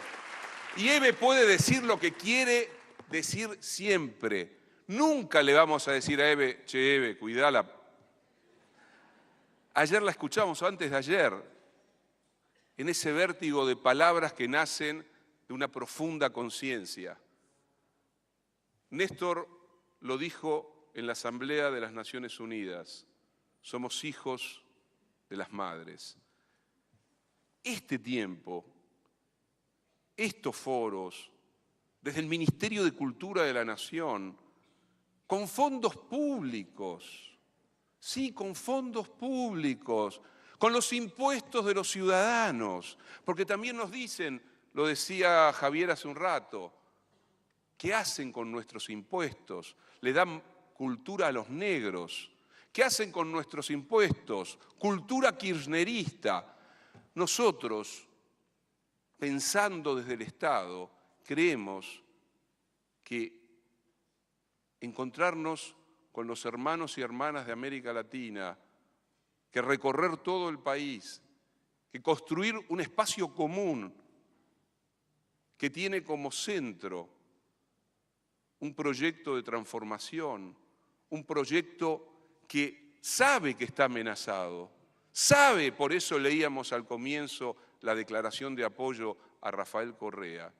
Y Eve puede decir lo que quiere decir siempre. Nunca le vamos a decir a Eve, che, Eve, cuidala. Ayer la escuchamos, antes de ayer, en ese vértigo de palabras que nacen de una profunda conciencia. Néstor lo dijo en la Asamblea de las Naciones Unidas: somos hijos de las madres. Este tiempo, estos foros, desde el Ministerio de Cultura de la Nación, con fondos públicos, sí, con fondos públicos, con los impuestos de los ciudadanos, porque también nos dicen, lo decía Javier hace un rato, ¿qué hacen con nuestros impuestos? Le dan cultura a los negros. ¿Qué hacen con nuestros impuestos? Cultura kirchnerista. Nosotros, pensando desde el Estado, creemos que encontrarnos con los hermanos y hermanas de América Latina, que recorrer todo el país, que construir un espacio común que tiene como centro un proyecto de transformación, un proyecto que sabe que está amenazado, sabe, por eso leíamos al comienzo la declaración de apoyo a Rafael Correa.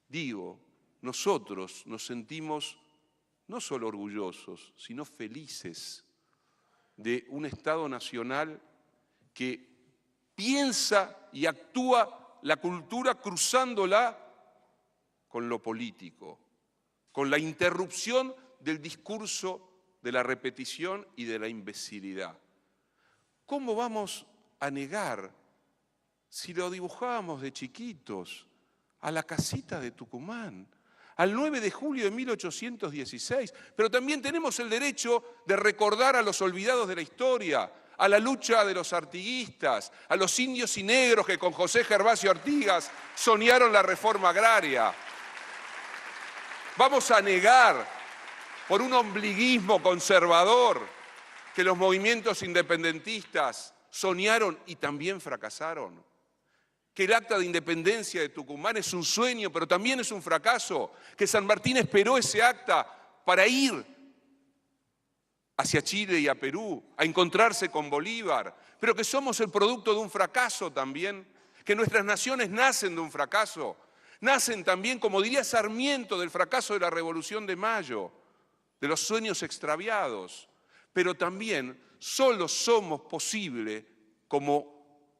Digo, nosotros nos sentimos no solo orgullosos, sino felices de un Estado nacional que piensa y actúa la cultura cruzándola con lo político, con la interrupción del discurso de la repetición y de la imbecilidad. ¿Cómo vamos a negar, si lo dibujábamos de chiquitos, a la casita de Tucumán, al 9 de julio de 1816? Pero también tenemos el derecho de recordar a los olvidados de la historia, a la lucha de los artiguistas, a los indios y negros que con José Gervasio Artigas soñaron la reforma agraria. Vamos a negar, por un ombliguismo conservador, que los movimientos independentistas soñaron y también fracasaron, que el acta de independencia de Tucumán es un sueño, pero también es un fracaso, que San Martín esperó ese acta para ir hacia Chile y a Perú, a encontrarse con Bolívar, pero que somos el producto de un fracaso también, que nuestras naciones nacen de un fracaso, nacen también, como diría Sarmiento, del fracaso de la Revolución de Mayo, de los sueños extraviados, pero también solo somos posible como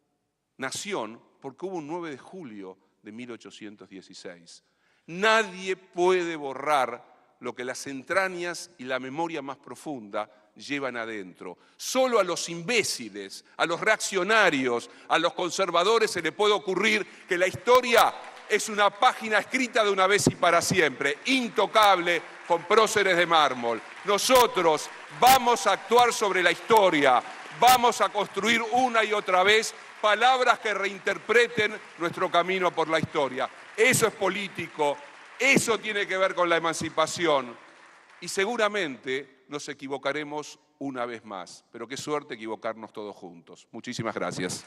nación porque hubo un 9 de julio de 1816. Nadie puede borrar lo que las entrañas y la memoria más profunda llevan adentro. Solo a los imbéciles, a los reaccionarios, a los conservadores se le puede ocurrir que la historia es una página escrita de una vez y para siempre, intocable, con próceres de mármol. Nosotros vamos a actuar sobre la historia, vamos a construir una y otra vez palabras que reinterpreten nuestro camino por la historia. Eso es político, eso tiene que ver con la emancipación. Y seguramente nos equivocaremos una vez más, pero qué suerte equivocarnos todos juntos. Muchísimas gracias.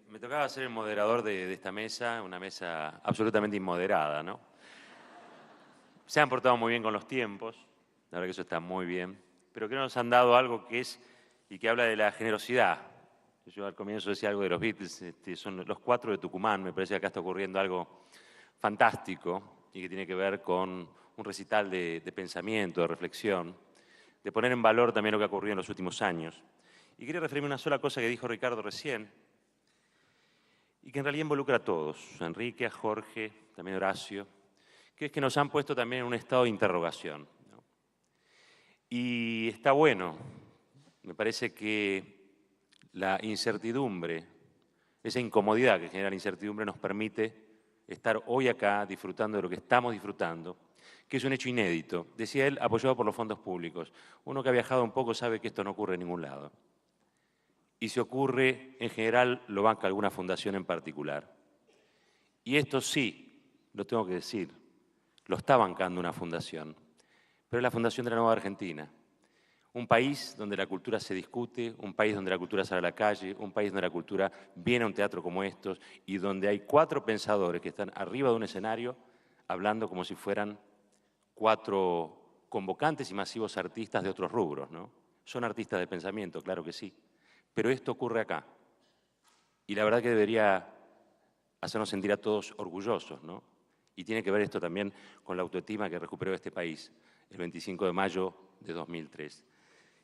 Me tocaba ser el moderador de esta mesa, una mesa absolutamente inmoderada, ¿no? Se han portado muy bien con los tiempos, la verdad que eso está muy bien, pero creo que nos han dado algo que es, y que habla de la generosidad. Yo al comienzo decía algo de los Beatles, son los 4 de Tucumán, me parece que acá está ocurriendo algo fantástico y que tiene que ver con un recital de pensamiento, de reflexión, de poner en valor también lo que ha ocurrido en los últimos años. Y quería referirme a una sola cosa que dijo Ricardo recién, y que en realidad involucra a todos, a Enrique, a Jorge, también a Horacio, que es que nos han puesto también en un estado de interrogación, ¿no? Y está bueno, me parece que la incertidumbre, esa incomodidad que genera la incertidumbre nos permite estar hoy acá disfrutando de lo que estamos disfrutando, que es un hecho inédito, decía él, apoyado por los fondos públicos. Uno que ha viajado un poco sabe que esto no ocurre en ningún lado. Y si ocurre, en general, lo banca alguna fundación en particular. Y esto sí, lo tengo que decir, lo está bancando una fundación, pero es la Fundación de la Nueva Argentina. Un país donde la cultura se discute, un país donde la cultura sale a la calle, un país donde la cultura viene a un teatro como estos y donde hay 4 pensadores que están arriba de un escenario hablando como si fueran 4 convocantes y masivos artistas de otros rubros, ¿no? Son artistas de pensamiento, claro que sí, pero esto ocurre acá. Y la verdad que debería hacernos sentir a todos orgullosos, ¿no? Y tiene que ver esto también con la autoestima que recuperó este país el 25 de mayo de 2003.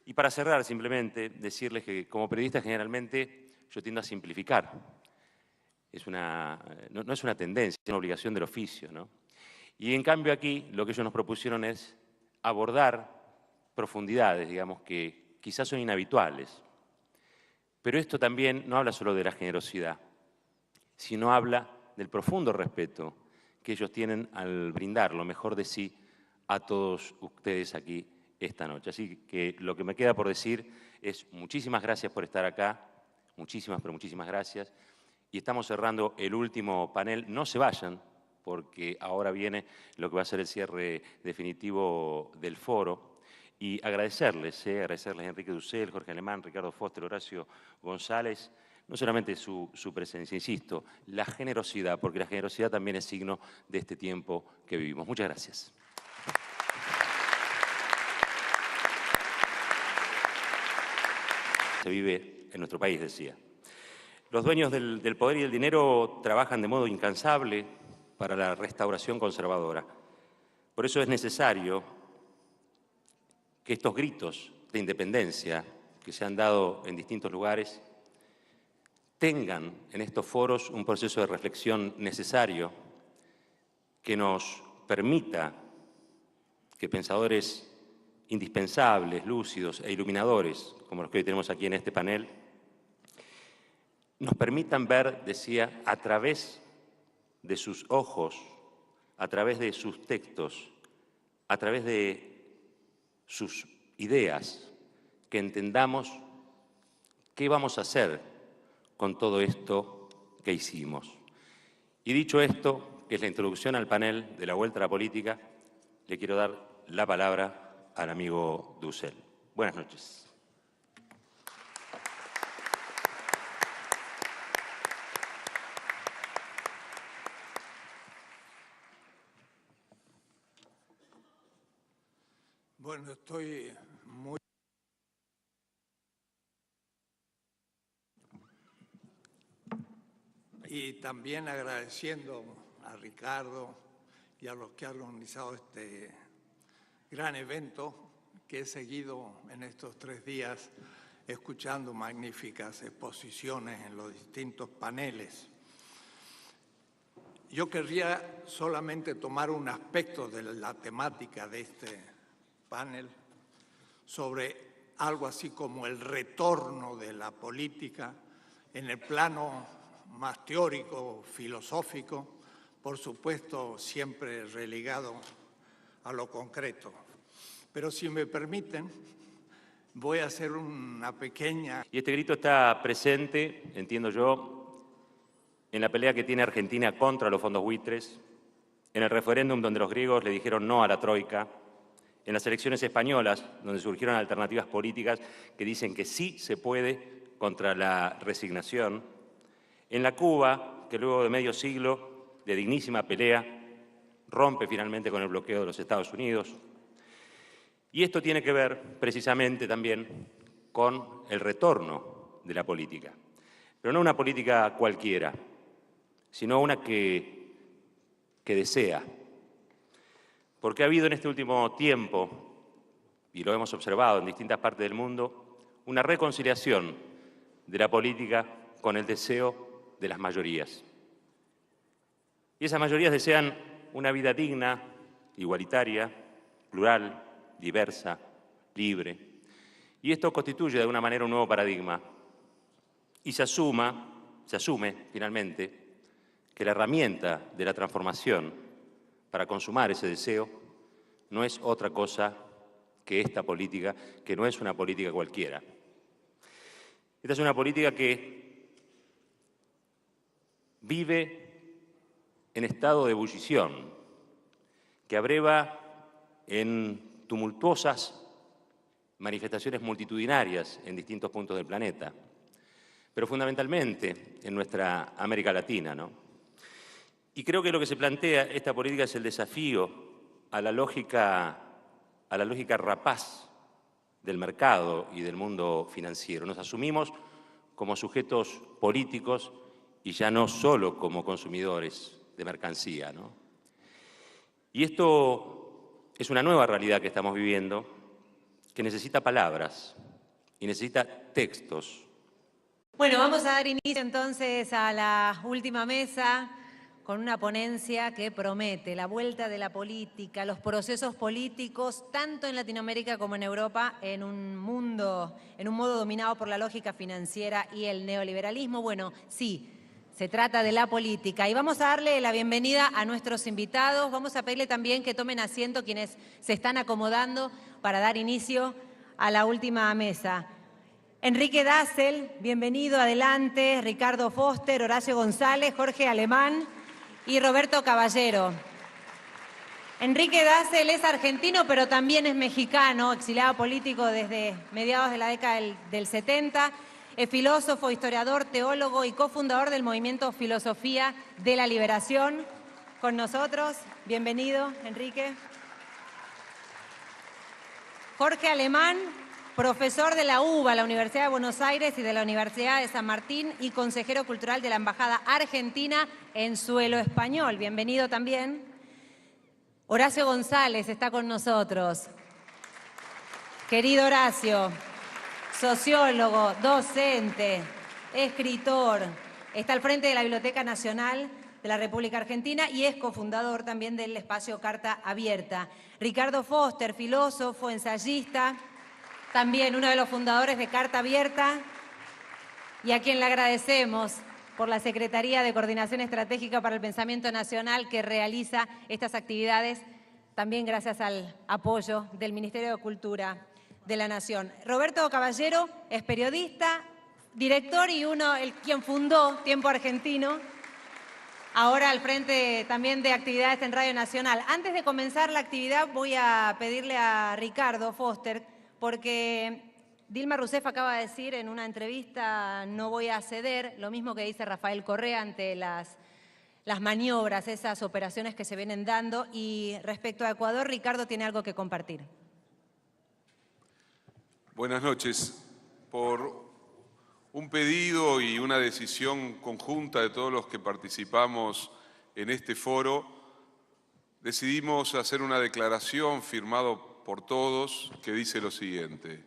Y para cerrar, simplemente decirles que como periodista generalmente yo tiendo a simplificar. No es una tendencia, es una obligación del oficio, ¿no? Y en cambio aquí lo que ellos nos propusieron es abordar profundidades, digamos, que quizás son inhabituales. Pero esto también no habla solo de la generosidad, sino habla del profundo respeto que ellos tienen al brindar lo mejor de sí a todos ustedes aquí esta noche. Así que lo que me queda por decir es muchísimas gracias por estar acá, muchísimas, pero muchísimas gracias. Y estamos cerrando el último panel. No se vayan, porque ahora viene lo que va a ser el cierre definitivo del foro. Y agradecerles a Enrique Dussel, Jorge Alemán, Ricardo Foster, Horacio González, no solamente su presencia, insisto, la generosidad, porque la generosidad también es signo de este tiempo que vivimos. Muchas gracias. Se vive en nuestro país, decía. Los dueños del poder y del dinero trabajan de modo incansable para la restauración conservadora. Por eso es necesario que estos gritos de independencia que se han dado en distintos lugares tengan en estos foros un proceso de reflexión necesario que nos permita que pensadores indispensables, lúcidos e iluminadores, como los que hoy tenemos aquí en este panel, nos permitan ver, decía, a través de sus ojos, a través de sus textos, a través de sus ideas, que entendamos qué vamos a hacer con todo esto que hicimos. Y dicho esto, que es la introducción al panel de la Vuelta a la Política, le quiero dar la palabra al amigo Dussel. Buenas noches. Bueno, estoy muy... Y también agradeciendo a Ricardo y a los que han organizado este gran evento que he seguido en estos 3 días, escuchando magníficas exposiciones en los distintos paneles. Yo querría solamente tomar un aspecto de la temática de este panel sobre algo así como el retorno de la política en el plano más teórico, filosófico, por supuesto siempre religado a lo concreto. Pero si me permiten, voy a hacer una pequeña... Y este grito está presente, entiendo yo, en la pelea que tiene Argentina contra los fondos buitres, en el referéndum donde los griegos le dijeron no a la troika, en las elecciones españolas, donde surgieron alternativas políticas que dicen que sí se puede contra la resignación, en la Cuba, que luego de medio siglo de dignísima pelea, rompe finalmente con el bloqueo de los Estados Unidos. Y esto tiene que ver precisamente también con el retorno de la política. Pero no una política cualquiera, sino una que desea. Porque ha habido en este último tiempo, y lo hemos observado en distintas partes del mundo, una reconciliación de la política con el deseo de las mayorías. Y esas mayorías desean una vida digna, igualitaria, plural, diversa, libre. Y esto constituye de alguna manera un nuevo paradigma. Y se asume, finalmente, que la herramienta de la transformación para consumar ese deseo no es otra cosa que esta política, que no es una política cualquiera. Esta es una política que vive en estado de ebullición, que abreva en tumultuosas manifestaciones multitudinarias en distintos puntos del planeta, pero fundamentalmente en nuestra América Latina, ¿no? Y creo que lo que se plantea esta política es el desafío a la lógica rapaz del mercado y del mundo financiero. Nos asumimos como sujetos políticos y ya no solo como consumidores de mercancía, ¿no? Y esto es una nueva realidad que estamos viviendo, que necesita palabras y necesita textos. Bueno, vamos a dar inicio entonces a la última mesa con una ponencia que promete la vuelta de la política, los procesos políticos, tanto en Latinoamérica como en Europa, en un modo dominado por la lógica financiera y el neoliberalismo. Bueno, sí, se trata de la política. Y vamos a darle la bienvenida a nuestros invitados. Vamos a pedirle también que tomen asiento quienes se están acomodando para dar inicio a la última mesa. Enrique Dassel, bienvenido, adelante. Ricardo Foster, Horacio González, Jorge Alemán y Roberto Caballero. Enrique Dassel es argentino, pero también es mexicano, exiliado político desde mediados de la década del 70. Es filósofo, historiador, teólogo y cofundador del movimiento Filosofía de la Liberación. Con nosotros, bienvenido, Enrique. Jorge Alemán, profesor de la UBA, la Universidad de Buenos Aires y de la Universidad de San Martín y consejero cultural de la Embajada Argentina en suelo español. Bienvenido también. Horacio González está con nosotros. Querido Horacio, sociólogo, docente, escritor, está al frente de la Biblioteca Nacional de la República Argentina y es cofundador también del espacio Carta Abierta. Ricardo Foster, filósofo, ensayista, también uno de los fundadores de Carta Abierta y a quien le agradecemos por la Secretaría de Coordinación Estratégica para el Pensamiento Nacional que realiza estas actividades, también gracias al apoyo del Ministerio de Cultura de la Nación. Roberto Caballero es periodista, director y quien fundó Tiempo Argentino, ahora al frente también de actividades en Radio Nacional. Antes de comenzar la actividad voy a pedirle a Ricardo Foster, porque Dilma Rousseff acaba de decir en una entrevista, no voy a ceder, lo mismo que dice Rafael Correa ante las maniobras, esas operaciones que se vienen dando. Y respecto a Ecuador, Ricardo tiene algo que compartir. Buenas noches. Por un pedido y una decisión conjunta de todos los que participamos en este foro, decidimos hacer una declaración firmada por todos que dice lo siguiente: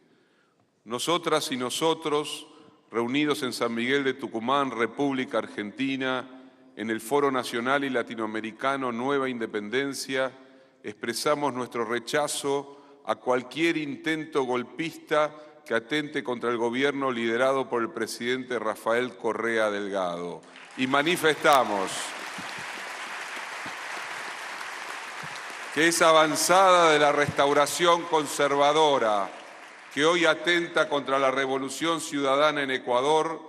nosotras y nosotros, reunidos en San Miguel de Tucumán, República Argentina, en el Foro Nacional y Latinoamericano Nueva Independencia, expresamos nuestro rechazo a cualquier intento golpista que atente contra el gobierno liderado por el presidente Rafael Correa Delgado. Y manifestamos que esa avanzada de la restauración conservadora que hoy atenta contra la revolución ciudadana en Ecuador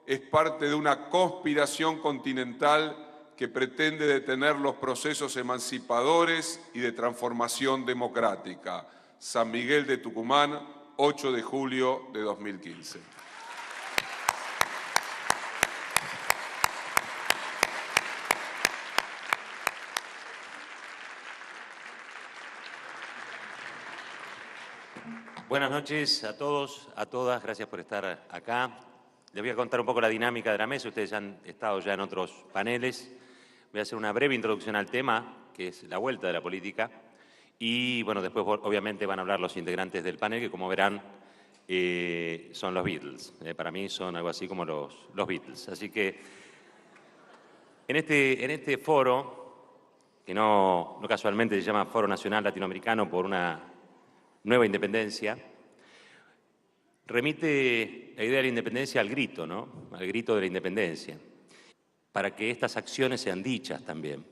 es parte de una conspiración continental que pretende detener los procesos emancipadores y de transformación democrática. San Miguel de Tucumán, 8 de julio de 2015. Buenas noches a todos, a todas, gracias por estar acá. Les voy a contar un poco la dinámica de la mesa, ustedes ya han estado ya en otros paneles. Voy a hacer una breve introducción al tema, que es la vuelta de la política, y bueno, después obviamente van a hablar los integrantes del panel, que como verán son los Beatles. Para mí son algo así como los Beatles. Así que en este foro, que no casualmente se llama Foro Nacional Latinoamericano por una nueva independencia, remite la idea de la independencia al grito, ¿no? Al grito de la independencia. para que estas acciones sean dichas también.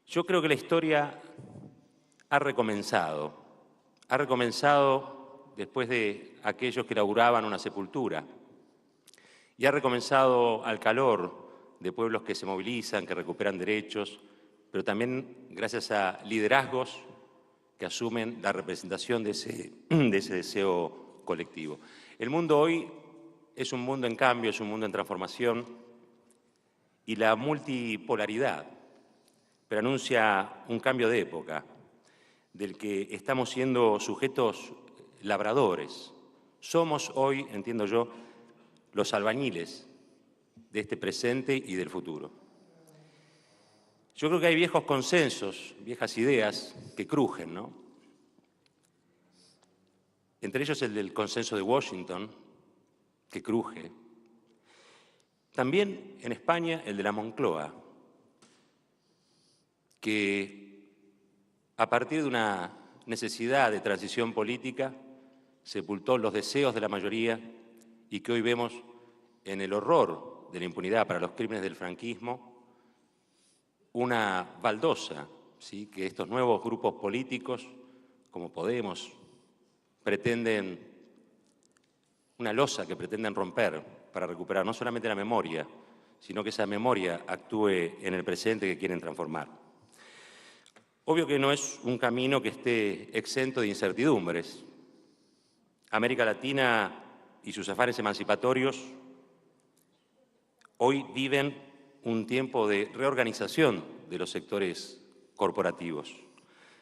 Yo creo que la historia ha recomenzado después de aquellos que laburaban una sepultura, y ha recomenzado al calor de pueblos que se movilizan, que recuperan derechos, pero también gracias a liderazgos que asumen la representación de ese deseo colectivo. El mundo hoy es un mundo en cambio, es un mundo en transformación, y la multipolaridad preanuncia un cambio de época del que estamos siendo sujetos labradores. Somos hoy, entiendo yo, los albañiles de este presente y del futuro. Yo creo que hay viejos consensos, viejas ideas que crujen, ¿no? Entre ellos el del consenso de Washington, que cruje. También en España el de la Moncloa, que a partir de una necesidad de transición política sepultó los deseos de la mayoría y que hoy vemos en el horror de la impunidad para los crímenes del franquismo una baldosa, ¿sí?, que estos nuevos grupos políticos, como Podemos, pretenden, una losa que pretenden romper para recuperar no solamente la memoria, sino que esa memoria actúe en el presente que quieren transformar. Obvio que no es un camino que esté exento de incertidumbres. América Latina y sus afanes emancipatorios hoy viven un tiempo de reorganización de los sectores corporativos.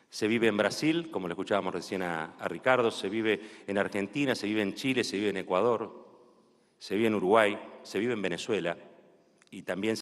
Se vive en Brasil, como le escuchábamos recién a Ricardo, se vive en Argentina, se vive en Chile, se vive en Ecuador, se vive en Uruguay, se vive en Venezuela y también